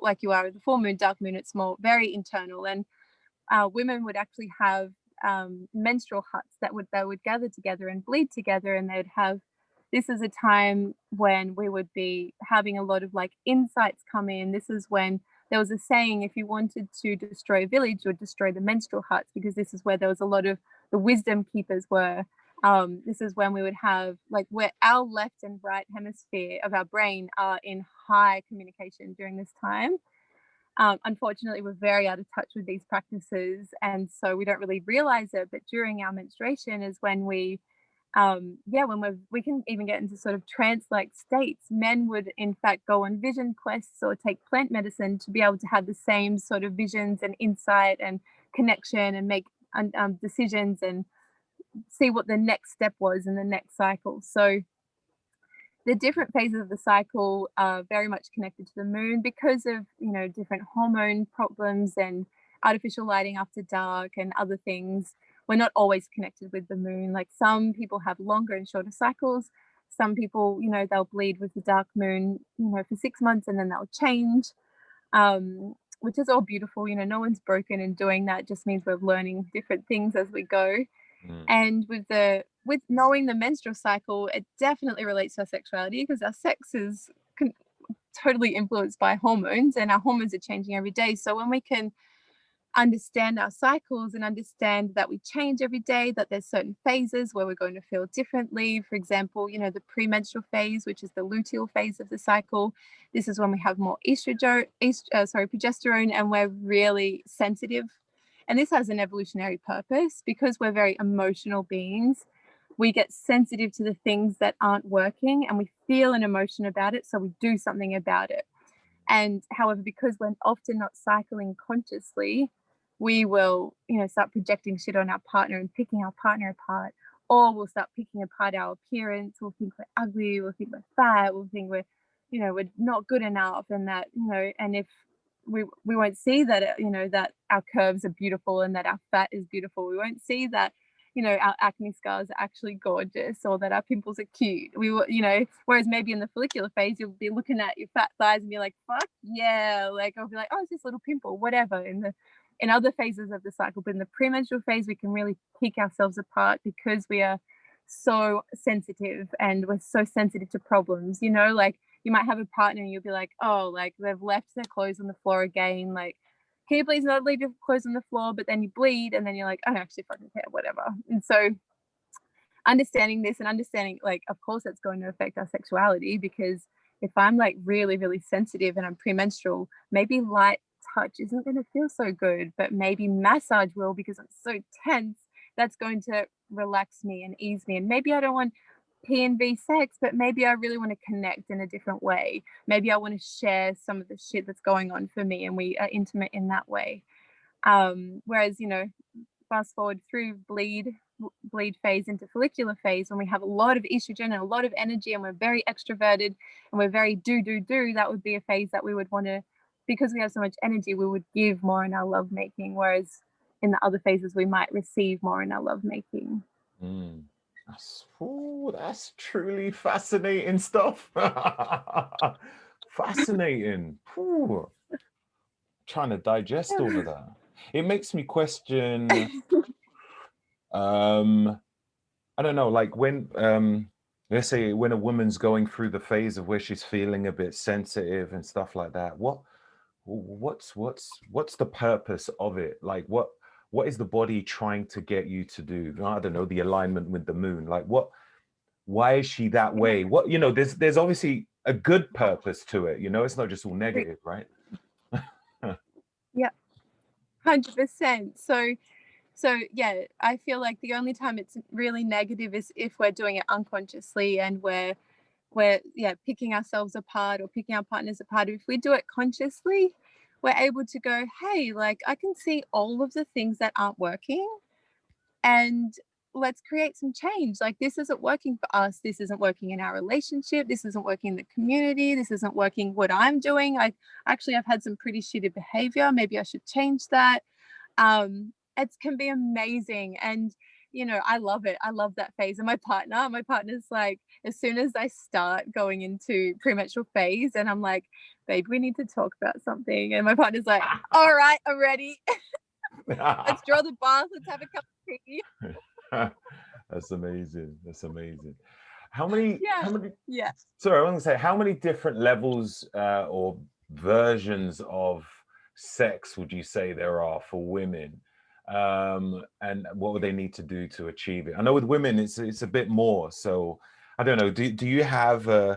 Speaker 2: like you are with the full moon, dark moon. It's more very internal. And women would actually have menstrual huts that they would gather together and bleed together, and they'd have, this is a time when we would be having a lot of like insights come in. This is when there was a saying, if you wanted to destroy a village, you would destroy the menstrual huts, because this is where there was a lot of the wisdom keepers were. This is when we would have, like, where our left and right hemisphere of our brain are in high communication during this time. Unfortunately, we're very out of touch with these practices, and so we don't really realize it. But during our menstruation is when we can even get into sort of trance-like states. Men would in fact go on vision quests or take plant medicine to be able to have the same sort of visions and insight and connection and make decisions and see what the next step was in the next cycle. So the different phases of the cycle are very much connected to the moon because of, different hormone problems and artificial lighting after dark and other things. We're not always connected with the moon. Like, some people have longer and shorter cycles. Some people, they'll bleed with the dark moon, for 6 months, and then they'll change, which is all beautiful. No one's broken in doing that. It just means we're learning different things as we go. And with knowing the menstrual cycle, it definitely relates to our sexuality, because our sex is totally influenced by hormones, and our hormones are changing every day. So when we can understand our cycles and understand that we change every day, that there's certain phases where we're going to feel differently. For example, the premenstrual phase, which is the luteal phase of the cycle. This is when we have more progesterone, and we're really sensitive. And this has an evolutionary purpose, because we're very emotional beings. We get sensitive to the things that aren't working, and we feel an emotion about it, so we do something about it. And however, because we're often not cycling consciously, we will, start projecting shit on our partner and picking our partner apart, or we'll start picking apart our appearance. We'll think we're ugly, we'll think we're fat, we'll think we're not good enough, and that, and if we won't see that, that our curves are beautiful and that our fat is beautiful. We won't see that, our acne scars are actually gorgeous, or that our pimples are cute. We will, whereas maybe in the follicular phase, you'll be looking at your fat thighs and be like, fuck yeah. Like, I'll be like, oh, it's this little pimple, whatever. In other phases of the cycle, but in the premenstrual phase, we can really pick ourselves apart, because we are so sensitive, and we're so sensitive to problems. Like, you might have a partner and you'll be like, oh, like, they've left their clothes on the floor again. Like, can you please not leave your clothes on the floor? But then you bleed, and then you're like, I don't actually fucking care, whatever. And so understanding this and understanding, like, of course it's going to affect our sexuality, because if I'm like really, really sensitive and I'm premenstrual, maybe light touch isn't going to feel so good, but maybe massage will, because I'm so tense. That's going to relax me and ease me. And maybe I don't want P&V sex, but maybe I really want to connect in a different way. Maybe I want to share some of the shit that's going on for me, and we are intimate in that way. Whereas, fast forward through bleed phase into follicular phase, when we have a lot of estrogen and a lot of energy, and we're very extroverted and we're very do, that would be a phase that we would want to, because we have so much energy, we would give more in our lovemaking. Whereas in the other phases, we might receive more in our lovemaking.
Speaker 1: That's truly fascinating stuff. Fascinating. Trying to digest all of that. It makes me question, I don't know, like, when, let's say when a woman's going through the phase of where she's feeling a bit sensitive and stuff like that, what's the purpose of it? Like, what is the body trying to get you to do? I don't know, the alignment with the moon. Like, why is she that way? What, there's obviously a good purpose to it. It's not just all negative, right?
Speaker 2: Yeah, 100%. So yeah, I feel like the only time it's really negative is if we're doing it unconsciously, and we're picking ourselves apart or picking our partners apart. If we do it consciously, we're able to go, hey, like I can see all of the things that aren't working, and let's create some change. Like, this isn't working for us. This isn't working in our relationship. This isn't working in the community. This isn't working what I'm doing. I've had some pretty shitty behavior. Maybe I should change that. It can be amazing. And, you know, I love it. I love that phase. And my partner's like, as soon as I start going into premenstrual phase and I'm like, babe, we need to talk about something. And my partner's like, all right, I'm ready. Let's draw the bath. Let's have a cup of tea.
Speaker 1: That's amazing. That's amazing. How many?
Speaker 2: Yeah.
Speaker 1: Sorry, I want to say, how many different levels or versions of sex would you say there are for women? And what would they need to do to achieve it? I know with women, it's a bit more. So I don't know. Do you have I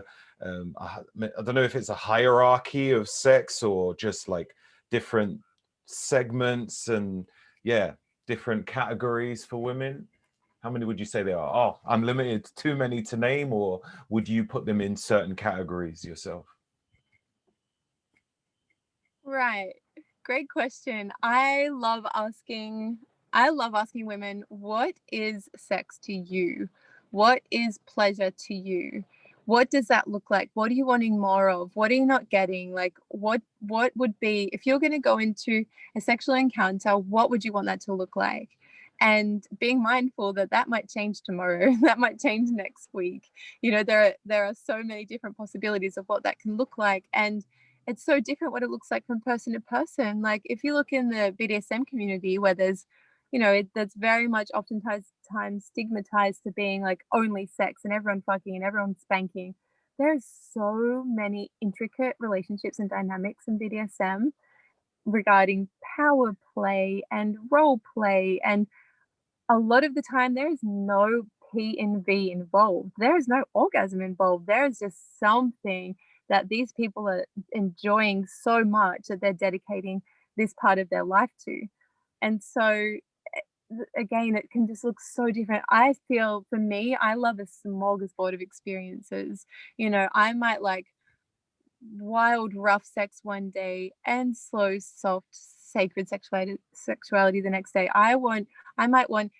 Speaker 1: don't know if it's a hierarchy of sex or just like different segments and different categories for women? How many would you say there are? Oh, unlimited, too many to name, or would you put them in certain categories yourself?
Speaker 2: Right. Great question. I love asking women, what is sex to you? What is pleasure to you? What does that look like? What are you wanting more of? What are you not getting? Like, what would be, if you're going to go into a sexual encounter, what would you want that to look like? And being mindful that that might change tomorrow, that might change next week. You know, there are so many different possibilities of what that can look like. And it's so different what it looks like from person to person. Like, if you look in the BDSM community, where there's, you know, that's very much oftentimes stigmatized to being like only sex and everyone fucking and everyone spanking. There's so many intricate relationships and dynamics in BDSM regarding power play and role play, and a lot of the time there is no P and V involved. There is no orgasm involved. There is just something that these people are enjoying so much that they're dedicating this part of their life to. And so again, it can just look so different. I feel, for me, I love a smorgasbord of experiences. You know, I might like wild rough sex one day and slow soft sacred sexuality the next day. I might want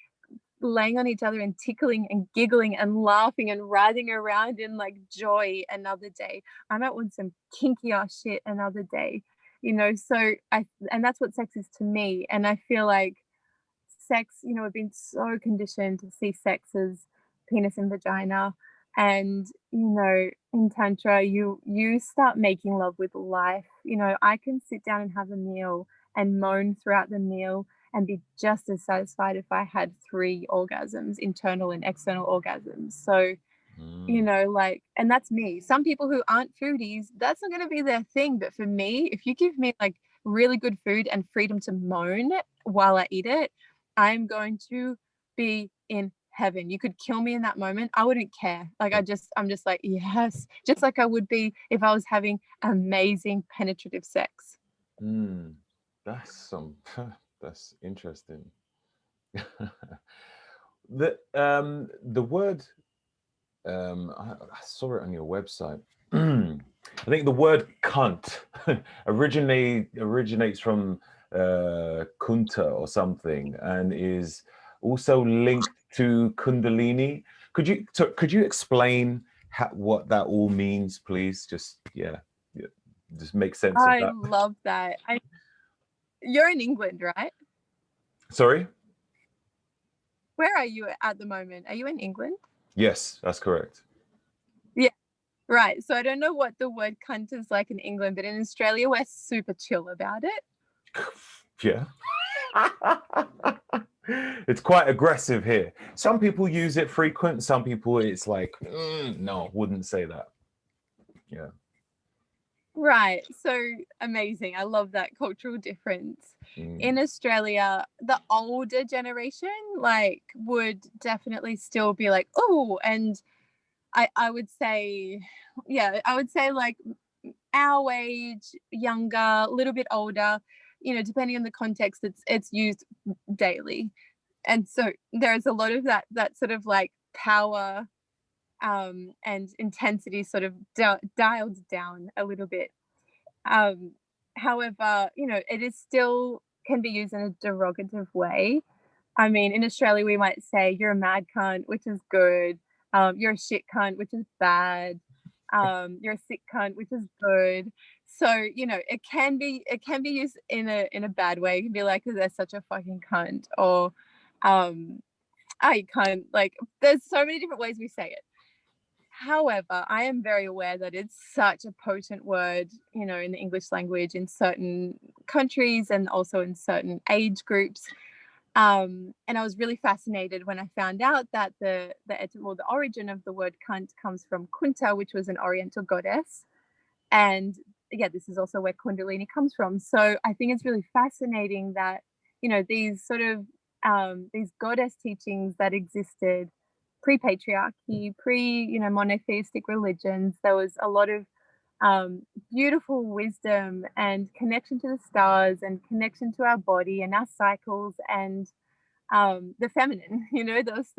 Speaker 2: laying on each other and tickling and giggling and laughing and riding around in like joy another day. I might want some kinky ass shit another day, you know. So and that's what sex is to me. And I feel like sex, you know, we've been so conditioned to see sex as penis and vagina. And, you know, in Tantra, you start making love with life. You know, I can sit down and have a meal and moan throughout the meal and be just as satisfied if I had 3 orgasms, internal and external orgasms. So, you know, like, and that's me. Some people who aren't foodies, that's not going to be their thing. But for me, if you give me like really good food and freedom to moan while I eat it, I'm going to be in heaven. You could kill me in that moment. I wouldn't care. Like, I'm just like, yes, just like I would be if I was having amazing penetrative sex.
Speaker 1: That's interesting. The word, I saw it on your website. I think the word cunt originates from kunta or something, and is also linked to kundalini. Could you explain what that all means, please? Just make sense of
Speaker 2: I
Speaker 1: that.
Speaker 2: love that. You're in England, right?
Speaker 1: Sorry?
Speaker 2: Where are you at the moment? Are you in England?
Speaker 1: Yes, that's correct.
Speaker 2: Yeah, right. So I don't know what the word cunt is like in England, but in Australia, we're super chill about it.
Speaker 1: Yeah. It's quite aggressive here. Some people use it frequent. Some people, it's like, no, wouldn't say that. Yeah.
Speaker 2: Right. So amazing. I love that cultural difference. In Australia, the older generation like would definitely still be like, oh, and I would say, I would say like our age, younger, a little bit older, you know, depending on the context, it's used daily. And so there's a lot of that sort of like power and intensity sort of dialed down a little bit. However, it is still can be used in a derogative way. I mean, in Australia, we might say you're a mad cunt, which is good. You're a shit cunt, which is bad. You're a sick cunt, which is good. So, it can be used in a bad way. It can be like, "'Cause they're such a fucking cunt," or, "Oh, you cunt." Like, there's so many different ways we say it. However, I am very aware that it's such a potent word, in the English language in certain countries and also in certain age groups. And I was really fascinated when I found out that the origin of the word cunt comes from Kunta, which was an Oriental goddess. And yeah, this is also where Kundalini comes from. So I think it's really fascinating that, these sort of these goddess teachings that existed pre-patriarchy, monotheistic religions, there was a lot of beautiful wisdom and connection to the stars and connection to our body and our cycles and the feminine. There was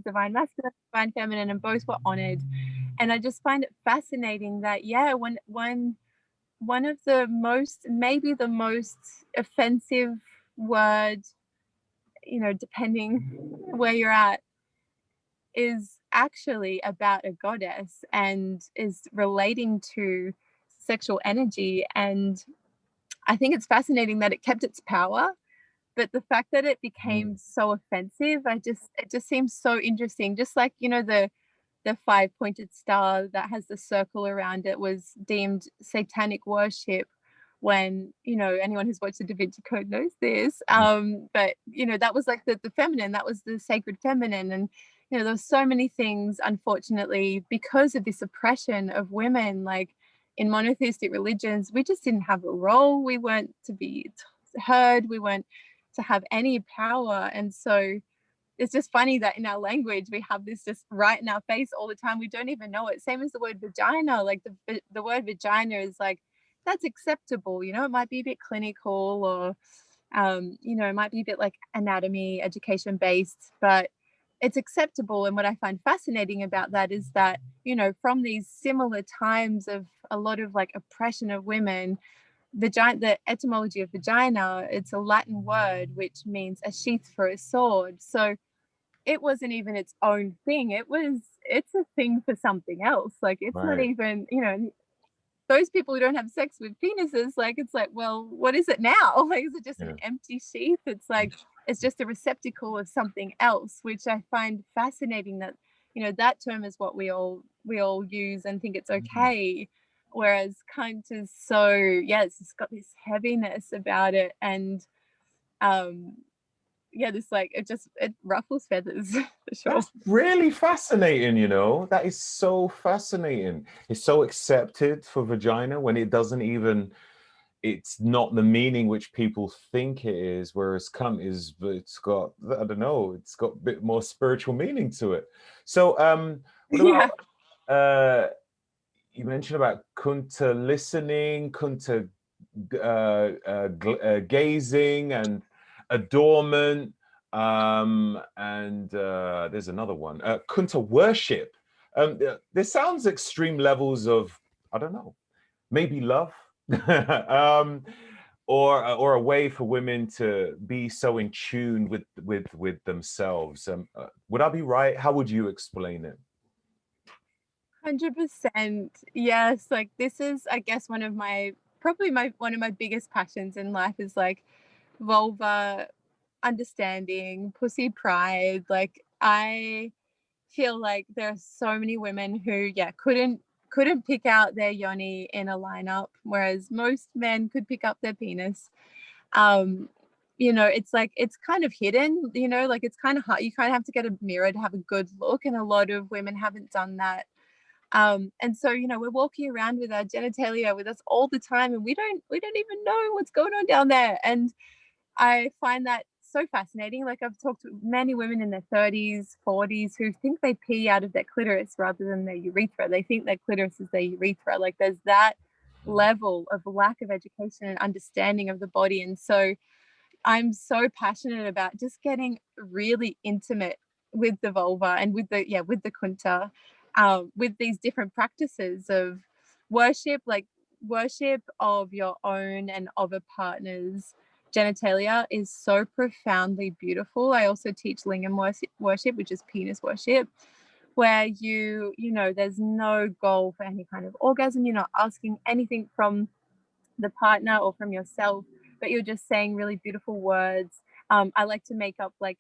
Speaker 2: divine masculine, divine feminine, and both were honored. And I just find it fascinating that when one of the maybe the most offensive word, depending where you're at, is actually about a goddess and is relating to sexual energy. And I think it's fascinating that it kept its power, but the fact that it became so offensive, it just seems so interesting. Just like, the five-pointed star that has the circle around it was deemed satanic worship when, anyone who's watched the Da Vinci Code knows this. But, that was like the feminine, that was the sacred feminine. And, there were so many things, unfortunately, because of this oppression of women, like in monotheistic religions, we just didn't have a role. We weren't to be heard. We weren't to have any power. And so it's just funny that in our language we have this just right in our face all the time. We don't even know it. Same as the word vagina. Like the word vagina is like, that's acceptable. It might be a bit clinical, or it might be a bit like anatomy education based, but it's acceptable. And what I find fascinating about that is that, from these similar times of a lot of like oppression of women, the etymology of vagina, it's a Latin word which means a sheath for a sword. So it wasn't even its own thing. It's a thing for something else. Like, it's not
Speaker 1: Right.
Speaker 2: even, those people who don't have sex with penises, like, it's like, well, what is it now? Like, is it just an empty sheath? It's like, it's just a receptacle of something else, which I find fascinating that, that term is what we all use and think it's okay. Whereas cunt is so, it's just got this heaviness about it. And this like, it ruffles feathers for sure.
Speaker 1: That's really fascinating, That is so fascinating. It's so accepted for vagina when it's not the meaning which people think it is, whereas cunt is, it's got, I don't know, it's got a bit more spiritual meaning to it. So what about you mentioned about kunta listening, kunta gazing, and adornment, and there's another one, kunta worship. There sounds extreme levels of, I don't know, maybe love, or a way for women to be so in tune with themselves. Would I be right? How would you explain it?
Speaker 2: 100%. Yes. Like, this is, I guess, one of my biggest passions in life is like vulva understanding, pussy pride. Like, I feel like there are so many women who, couldn't pick out their yoni in a lineup, whereas most men could pick up their penis. It's like, it's kind of hidden, like, it's kind of hard. You kind of have to get a mirror to have a good look, and a lot of women haven't done that. And so, we're walking around with our genitalia with us all the time, and we don't even know what's going on down there. And I find that so fascinating. Like, I've talked to many women in their 30s, 40s who think they pee out of their clitoris rather than their urethra. They think their clitoris is their urethra. Like, there's that level of lack of education and understanding of the body. And so I'm so passionate about just getting really intimate with the vulva and with the kunta, with these different practices of worship. Like, worship of your own and of a partner's genitalia is so profoundly beautiful. I also teach lingam worship, which is penis worship, where you know, there's no goal for any kind of orgasm. You're not asking anything from the partner or from yourself, but you're just saying really beautiful words. I like to make up like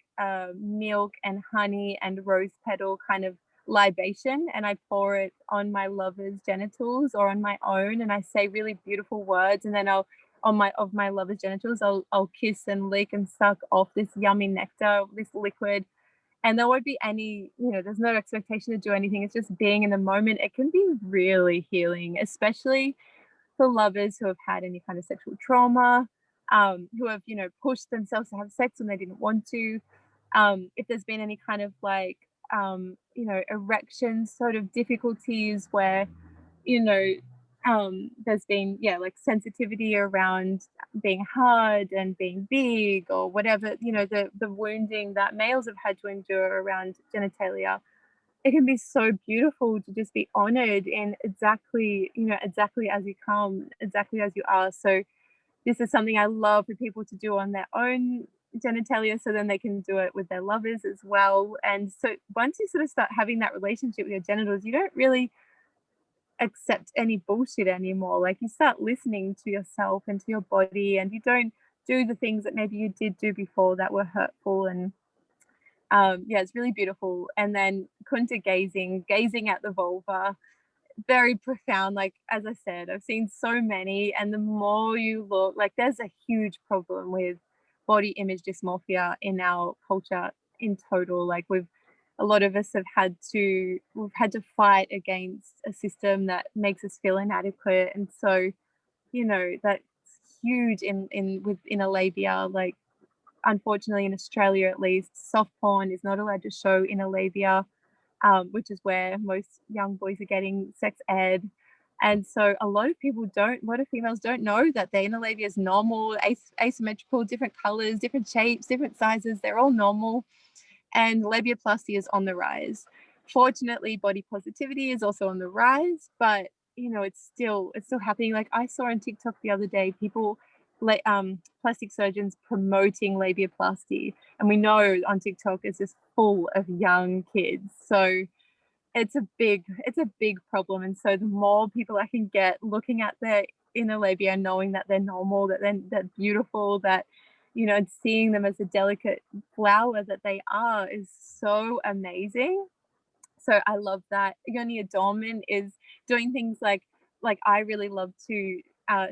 Speaker 2: milk and honey and rose petal kind of libation, and I pour it on my lover's genitals or on my own, and I say really beautiful words, and then I'll on my of my lover's genitals, I'll kiss and lick and suck off this yummy nectar, this liquid, and there won't be any, there's no expectation to do anything. It's just being in the moment. It can be really healing, especially for lovers who have had any kind of sexual trauma, who have, pushed themselves to have sex when they didn't want to. If there's been any kind of like, erection sort of difficulties where, there's been, like sensitivity around being hard and being big or whatever, the wounding that males have had to endure around genitalia. It can be so beautiful to just be honored in exactly as you come, exactly as you are. So this is something I love for people to do on their own genitalia, so then they can do it with their lovers as well. And so once you sort of start having that relationship with your genitals, you don't really accept any bullshit anymore. Like, you start listening to yourself and to your body, and you don't do the things that maybe you did do before that were hurtful. And it's really beautiful. And then kunta gazing at the vulva, very profound. Like, as I said, I've seen so many, and the more you look, like, there's a huge problem with body image dysmorphia in our culture in total. Like, a lot of us we've had to fight against a system that makes us feel inadequate. And so, that's huge in a labia. Like, unfortunately, in Australia at least, soft porn is not allowed to show inner labia, which is where most young boys are getting sex ed. And so a lot of females don't know that their inner labia is normal, asymmetrical, different colors, different shapes, different sizes. They're all normal. And labiaplasty is on the rise. Fortunately, body positivity is also on the rise, but it's still happening. Like, I saw on TikTok the other day, people plastic surgeons promoting labiaplasty, and we know on TikTok it's just full of young kids. So it's a big problem. And so the more people I can get looking at their inner labia, knowing that they're normal, that they're beautiful, that and seeing them as a delicate flower that they are, is so amazing. So I love that. Yoni Adornment is doing things like I really love to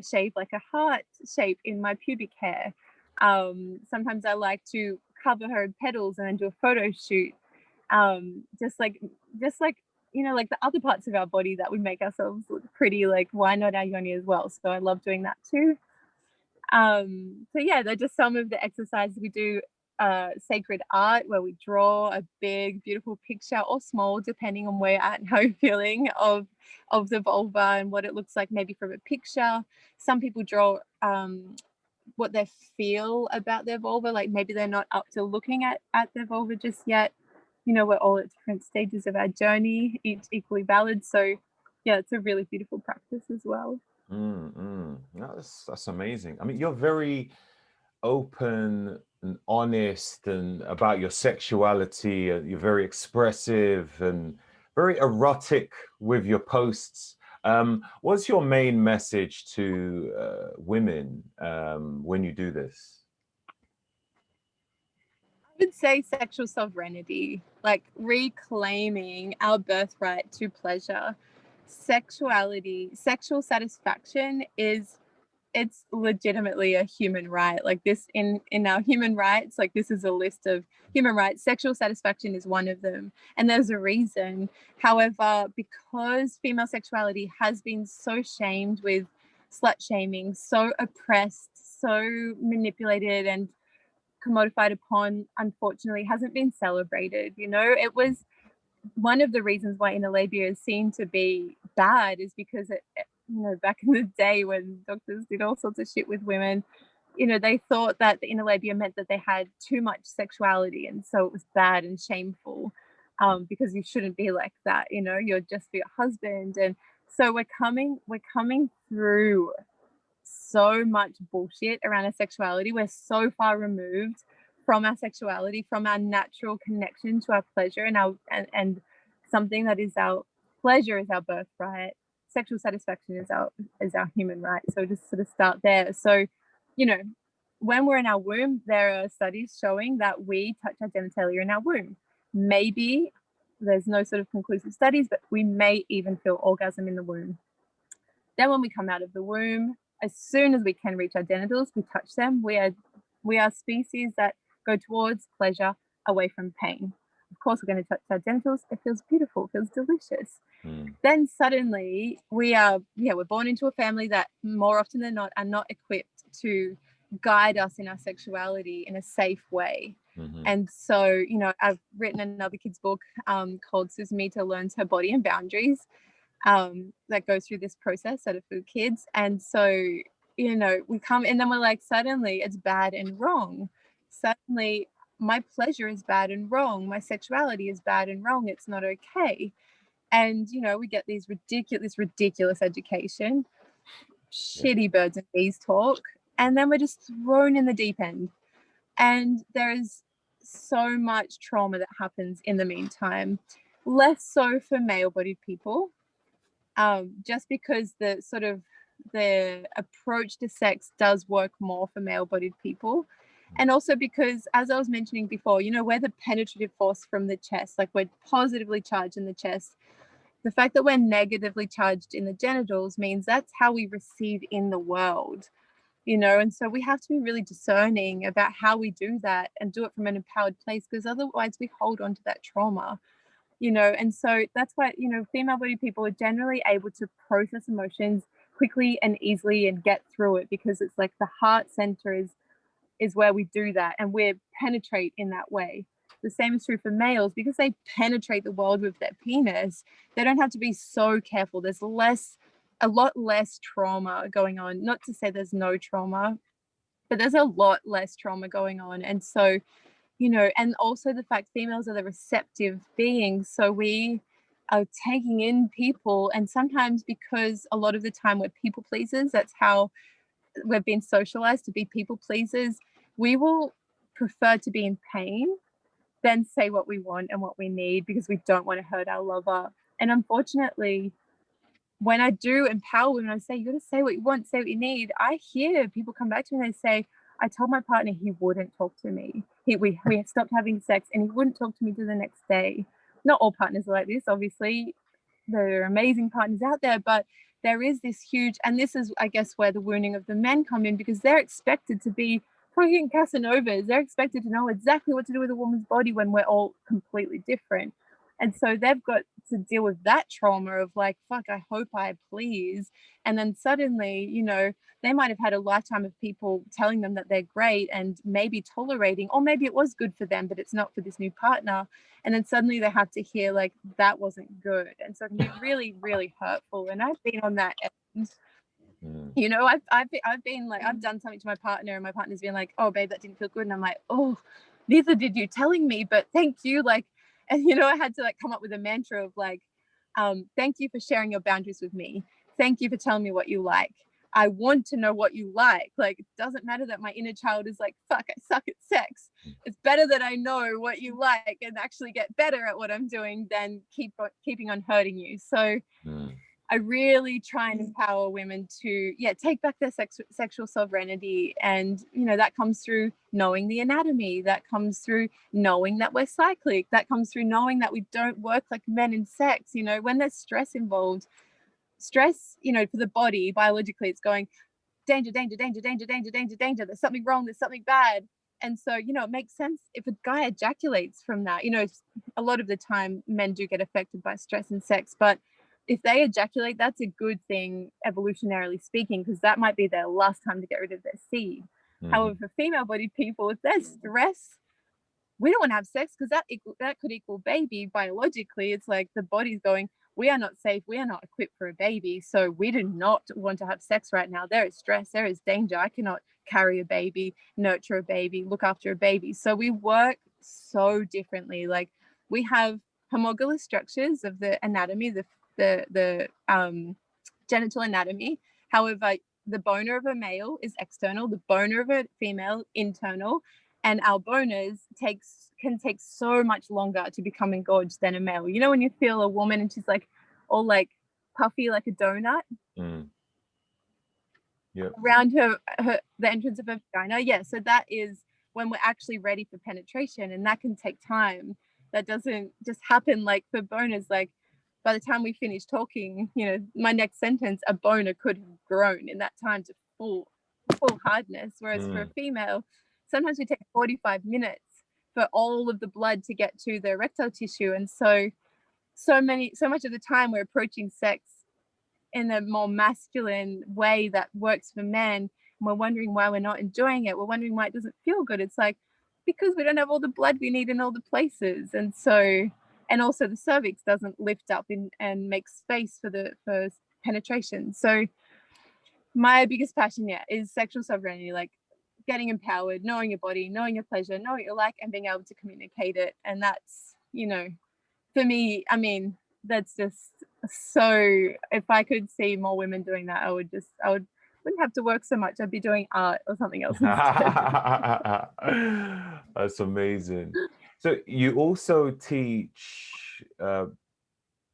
Speaker 2: shave like a heart shape in my pubic hair. Sometimes I like to cover her in petals and then do a photo shoot. Just like like the other parts of our body that we make ourselves look pretty, like, why not our yoni as well? So I love doing that too. So yeah, they're just some of the exercises we do. Sacred art, where we draw a big beautiful picture, or small depending on where you're at and how you're feeling, of the vulva and what it looks like, maybe from a picture. Some people draw what they feel about their vulva, like maybe they're not up to looking at their vulva just yet. We're all at different stages of our journey, each equally valid. So yeah, it's a really beautiful practice as well.
Speaker 1: No, that's amazing. I mean, you're very open and honest and about your sexuality. You're very expressive and very erotic with your posts. What's your main message to women when you do this?
Speaker 2: I would say sexual sovereignty, like reclaiming our birthright to pleasure. Sexual satisfaction it's legitimately a human right. Like, this in our human rights, like, this is a list of human rights. Sexual satisfaction is one of them, and there's a reason. However, because female sexuality has been so shamed with slut shaming, so oppressed, so manipulated and commodified upon, unfortunately hasn't been celebrated. It was one of the reasons why inner labia is seen to be bad, is because back in the day when doctors did all sorts of shit with women, they thought that the inner labia meant that they had too much sexuality, and so it was bad and shameful, because you shouldn't be like that. You're just for your husband. And So we're coming through so much bullshit around our sexuality. We're so far removed from our sexuality, from our natural connection to our pleasure, and our and something that is our pleasure is our birthright. Sexual satisfaction is our human right. So just sort of start there. So, you know, when we're in our womb, there are studies showing that we touch our genitalia in our womb. Maybe there's no sort of conclusive studies, but we may even feel orgasm in the womb. Then when we come out of the womb, as soon as we can reach our genitals, we touch them. We are species that go towards pleasure away from pain. Of course, we're going to touch our genitals. It feels beautiful, it feels delicious. Then suddenly we're born into a family that more often than not are not equipped to guide us in our sexuality in a safe way. And so, you know, I've written another kid's book called Susmita Learns Her Body and Boundaries, that goes through this process that are for kids. And so, you know, we come and then we're like, suddenly it's bad and wrong. Suddenly my pleasure is bad and wrong. My sexuality is bad and wrong. It's not okay. And, you know, we get these ridiculous education, shitty birds and bees talk, and then we're just thrown in the deep end. And there's so much trauma that happens in the meantime, less so for male-bodied people, just because the approach to sex does work more for male-bodied people. And also because, as I was mentioning before, you know, we're the penetrative force from the chest, like we're positively charged in the chest. The fact that we're negatively charged in the genitals means that's how we receive in the world, you know. And so we have to be really discerning about how we do that and do it from an empowered place, because otherwise we hold on to that trauma, you know. And so that's why, you know, female bodied people are generally able to process emotions quickly and easily and get through it, because it's like the heart center is where we do that, and we penetrate in that way. The same is true for males, because they penetrate the world with their penis. They don't have to be so careful. There's a lot less trauma going on. Not to say there's no trauma, but there's a lot less trauma going on. And so, you know, and also the fact females are the receptive beings. So we are taking in people, and sometimes because a lot of the time we're people pleasers, that's how we've been socialized to be people pleasers, we will prefer to be in pain than say what we want and what we need, because we don't want to hurt our lover. And unfortunately, when I do empower women, I say, you got to say what you want, say what you need. I hear people come back to me and they say, I told my partner he wouldn't talk to me. We stopped having sex and he wouldn't talk to me till the next day. Not all partners are like this, obviously. There are amazing partners out there, but there is this huge, and this is, I guess, where the wounding of the men come in, because they're expected to be fucking Casanovas. They're expected to know exactly what to do with a woman's body when we're all completely different. And so they've got to deal with that trauma of like, fuck, I hope I please. And then suddenly, you know, they might have had a lifetime of people telling them that they're great and maybe tolerating, or maybe it was good for them, but it's not for this new partner. And then suddenly they have to hear like that wasn't good. And so it can be really, really hurtful. And I've been on that end. You know, I've been like, I've done something to my partner and my partner's been like, oh babe, that didn't feel good. And I'm like, oh, neither did you telling me, but thank you. Like, and you know, I had to like come up with a mantra of like, thank you for sharing your boundaries with me. Thank you for telling me what you like. I want to know what you like. Like, it doesn't matter that my inner child is like, fuck, I suck at sex. It's better that I know what you like and actually get better at what I'm doing than keeping on hurting you. So I really try and empower women to, take back their sexual sovereignty. And, you know, that comes through knowing the anatomy. That comes through knowing that we're cyclic. That comes through knowing that we don't work like men in sex. You know, when there's stress involved, you know, for the body, biologically, it's going danger, danger, danger, danger, danger, danger, danger. There's something wrong. There's something bad. And so, you know, it makes sense if a guy ejaculates from that. You know, a lot of the time men do get affected by stress and sex, but if they ejaculate, that's a good thing, evolutionarily speaking, because that might be their last time to get rid of their seed. However, for female-bodied people, if there's stress, we don't want to have sex, because that could equal baby. Biologically, it's like the body's going, we are not safe, we are not equipped for a baby, so we do not want to have sex right now. There is stress, there is danger. I cannot carry a baby, nurture a baby, look after a baby. So we work so differently. Like, we have homologous structures of the anatomy, the genital anatomy. However, the boner of a male is external, the boner of a female internal, and our boners can take so much longer to become engorged than a male. You know, when you feel a woman and she's like all like puffy like a donut around her the entrance of her vagina. Yeah, so that is when we're actually ready for penetration, and that can take time. That doesn't just happen like for boners. Like by the time we finish talking, you know, my next sentence, a boner could have grown in that time to full hardness. Whereas for a female, sometimes we take 45 minutes for all of the blood to get to the erectile tissue. And so much of the time we're approaching sex in a more masculine way that works for men, and we're wondering why we're not enjoying it. We're wondering why it doesn't feel good. It's like, because we don't have all the blood we need in all the places. And so, and also the cervix doesn't lift up and make space for penetration. So my biggest passion, is sexual sovereignty, like getting empowered, knowing your body, knowing your pleasure, knowing what you like, and being able to communicate it. And that's, you know, for me, I mean, that's just so, if I could see more women doing that, I wouldn't have to work so much. I'd be doing art or something else instead.
Speaker 1: That's amazing. So you also teach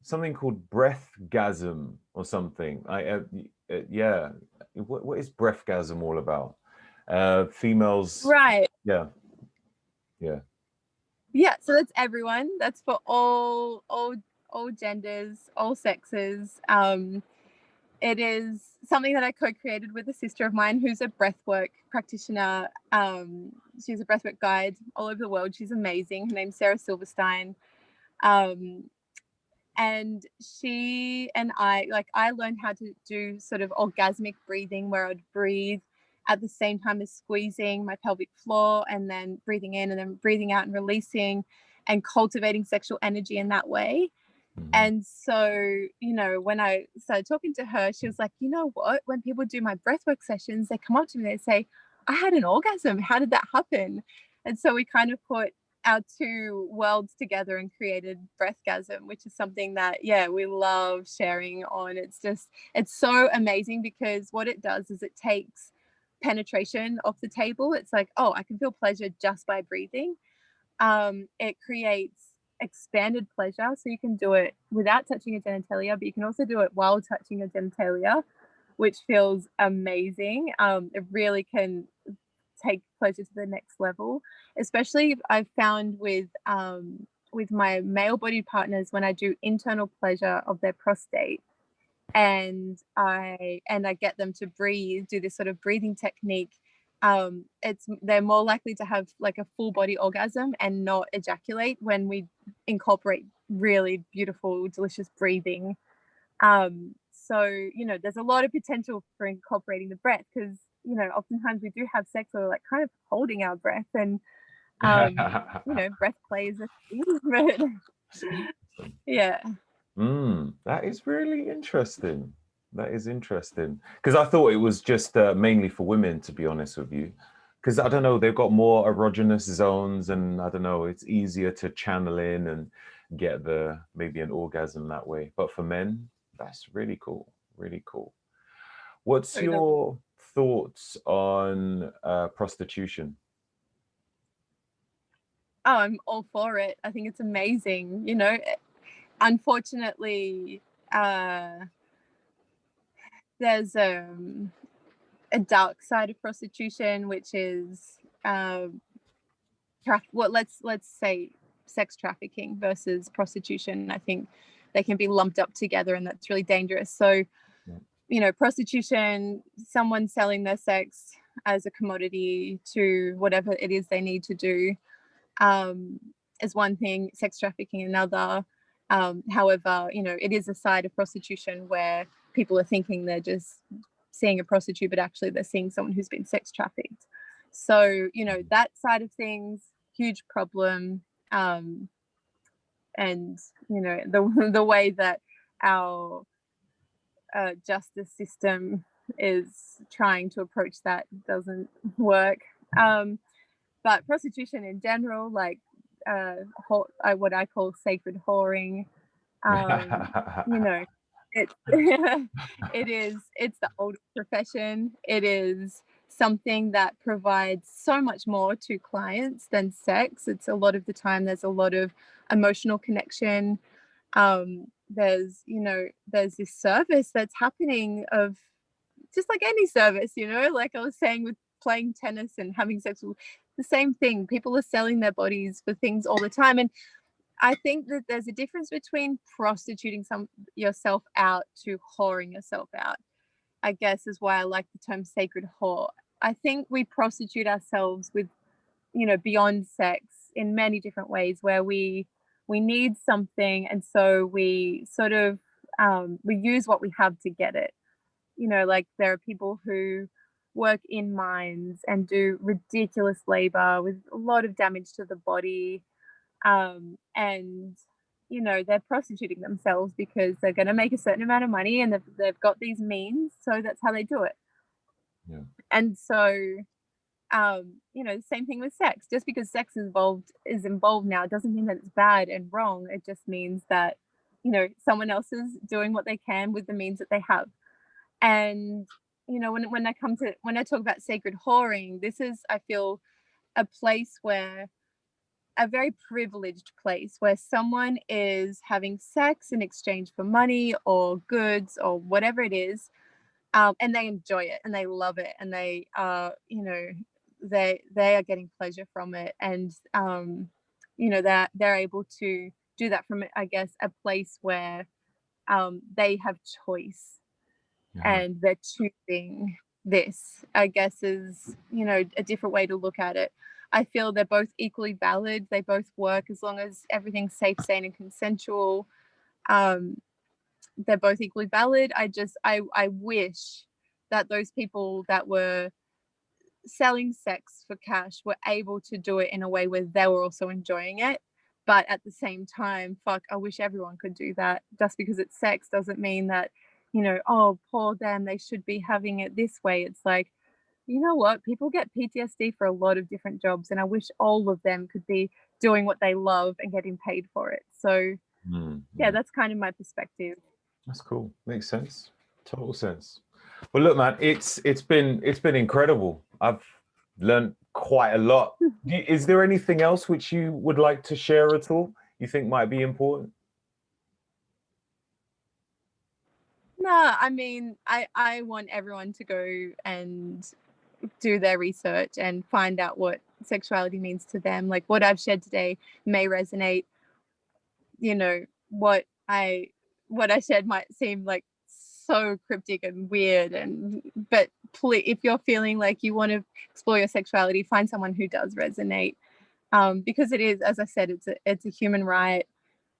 Speaker 1: something called breathgasm or something. Yeah. What is breathgasm all about? Females.
Speaker 2: Right.
Speaker 1: Yeah.
Speaker 2: So that's everyone. That's for all genders, all sexes. It is something that I co-created with a sister of mine who's a breathwork practitioner. She's a breathwork guide all over the world. She's amazing. Her name's Sarah Silverstein. And she and I learned how to do sort of orgasmic breathing, where I'd breathe at the same time as squeezing my pelvic floor, and then breathing in and then breathing out and releasing, and cultivating sexual energy in that way. And so, you know, when I started talking to her, she was like, you know what, when people do my breathwork sessions, they come up to me, they say, I had an orgasm. How did that happen? And so we kind of put our two worlds together and created breathgasm, which is something that, we love sharing on. It's so amazing, because what it does is it takes penetration off the table. It's like, oh, I can feel pleasure just by breathing. It creates expanded pleasure, so you can do it without touching your genitalia, but you can also do it while touching your genitalia, which feels amazing. It really can take pleasure to the next level, especially I've found with my male-bodied partners, when I do internal pleasure of their prostate, and I get them to breathe, do this sort of breathing technique, they're more likely to have like a full body orgasm and not ejaculate when we incorporate really beautiful, delicious breathing. So, you know, there's a lot of potential for incorporating the breath, because, you know, oftentimes we do have sex where we're like kind of holding our breath, and you know, breath play is a thing. Yeah.
Speaker 1: That is really interesting. That is interesting, because I thought it was just mainly for women, to be honest with you, because I don't know, they've got more erogenous zones, and I don't know, it's easier to channel in and get maybe an orgasm that way. But for men, that's really cool. Really cool. What's your thoughts on prostitution?
Speaker 2: Oh, I'm all for it. I think it's amazing. You know, unfortunately, there's a dark side of prostitution, which is let's say sex trafficking versus prostitution. I think they can be lumped up together, and that's really dangerous. So, you know, prostitution, someone selling their sex as a commodity to whatever it is they need to do, is one thing. Sex trafficking another. However, you know, it is a side of prostitution where people are thinking they're just seeing a prostitute, but actually they're seeing someone who's been sex trafficked. So, you know, that side of things, huge problem. And, you know, the way that our justice system is trying to approach that doesn't work. But prostitution in general, like what I call sacred whoring, you know, It, it's the oldest profession. It is something that provides so much more to clients than sex. It's a lot of the time there's a lot of emotional connection. There's, you know, there's this service that's happening of just like any service, you know, like I was saying with playing tennis and having sex, the same thing. People are selling their bodies for things all the time. And I think that there's a difference between prostituting yourself out to whoring yourself out, I guess is why I like the term sacred whore. I think we prostitute ourselves with, you know, beyond sex in many different ways where we need something, and so we sort of we use what we have to get it. You know, like there are people who work in mines and do ridiculous labor with a lot of damage to the body, and you know, they're prostituting themselves because they're going to make a certain amount of money, and they've got these means, so that's how they do it.
Speaker 1: Yeah.
Speaker 2: And so you know, the same thing with sex. Just because sex is involved now doesn't mean that it's bad and wrong. It just means that, you know, someone else is doing what they can with the means that they have. And you know, when I talk about sacred whoring, this is, I feel, a place where, a very privileged place where someone is having sex in exchange for money or goods or whatever it is, and they enjoy it and they love it, and they are, you know, they are getting pleasure from it, and you know, they're able to do that from, I guess, a place where they have choice, and they're choosing this, I guess, is, you know, a different way to look at it. I feel they're both equally valid. They both work as long as everything's safe, sane, and consensual. They're both equally valid. I wish that those people that were selling sex for cash were able to do it in a way where they were also enjoying it. But at the same time, fuck, I wish everyone could do that. Just because it's sex doesn't mean that, you know, oh, poor them, they should be having it this way. It's like, you know what? People get PTSD for a lot of different jobs, and I wish all of them could be doing what they love and getting paid for it. So, yeah, that's kind of my perspective.
Speaker 1: That's cool. Makes sense. Total sense. Well, look, man, it's been incredible. I've learned quite a lot. Is there anything else which you would like to share at all? You think might be important?
Speaker 2: No, I mean, I want everyone to go and do their research and find out what sexuality means to them. Like what I've shared today may resonate. You know, what I shared might seem like so cryptic and weird, but if you're feeling like you want to explore your sexuality, find someone who does resonate, because it is, as I said, it's a human right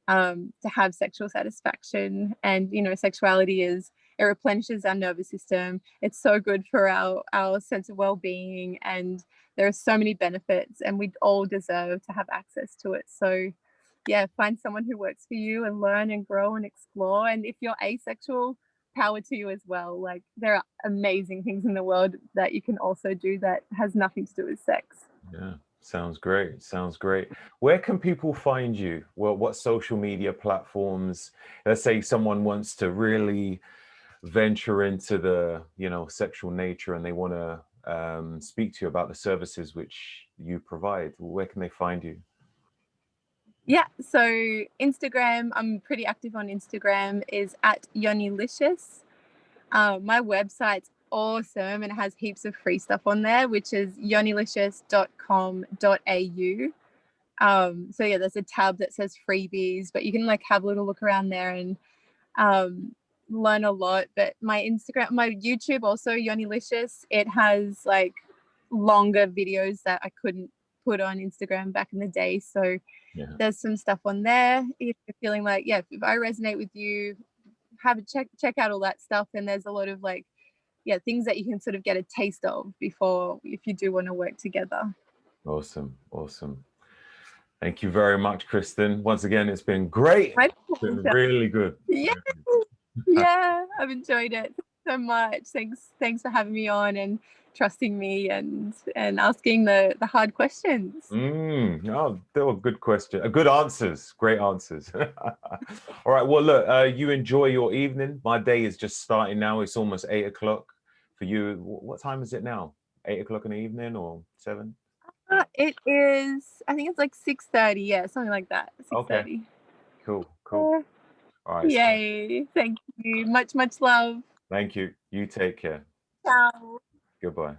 Speaker 2: to have sexual satisfaction. And you know, sexuality it replenishes our nervous system. It's so good for our sense of well-being, and there are so many benefits, and we all deserve to have access to it. So yeah, find someone who works for you and learn and grow and explore. And if you're asexual, power to you as well. Like there are amazing things in the world that you can also do that has nothing to do with sex.
Speaker 1: Yeah. Sounds great. Sounds great. Where can people find you? Well, what social media platforms? Let's say someone wants to really venture into the, you know, sexual nature, and they want to speak to you about the services which you provide. Where can they find you?
Speaker 2: Yeah, so Instagram, I'm pretty active on Instagram, is at Yonilicious. My website's awesome and it has heaps of free stuff on there, which is yonilicious.com.au. So yeah, there's a tab that says freebies, but you can like have a little look around there and learn a lot. But my YouTube also, Yonilicious, it has like longer videos that I couldn't put on Instagram back in the day. So there's some stuff on there. If you're feeling like, yeah, if I resonate with you, have a check out all that stuff. And there's a lot of like, yeah, things that you can sort of get a taste of before, if you do want to work together.
Speaker 1: Awesome. Thank you very much, Kristin. Once again, it's been great. It's been really good.
Speaker 2: Yeah, yeah, I've enjoyed it. so much. Thanks for having me on and trusting me and asking the hard questions.
Speaker 1: Oh, they were good questions. Good answers. Great answers. All right. Well, look, you enjoy your evening. My day is just starting now. It's almost 8 o'clock for you. What time is it now? 8 o'clock in the evening or 7?
Speaker 2: It is, I think it's like 6:30. Yeah, something like that.
Speaker 1: Okay.
Speaker 2: 6:30.
Speaker 1: Cool. All right.
Speaker 2: Yay. Thank you. Much love.
Speaker 1: Thank you. You take care.
Speaker 2: Ciao.
Speaker 1: Goodbye.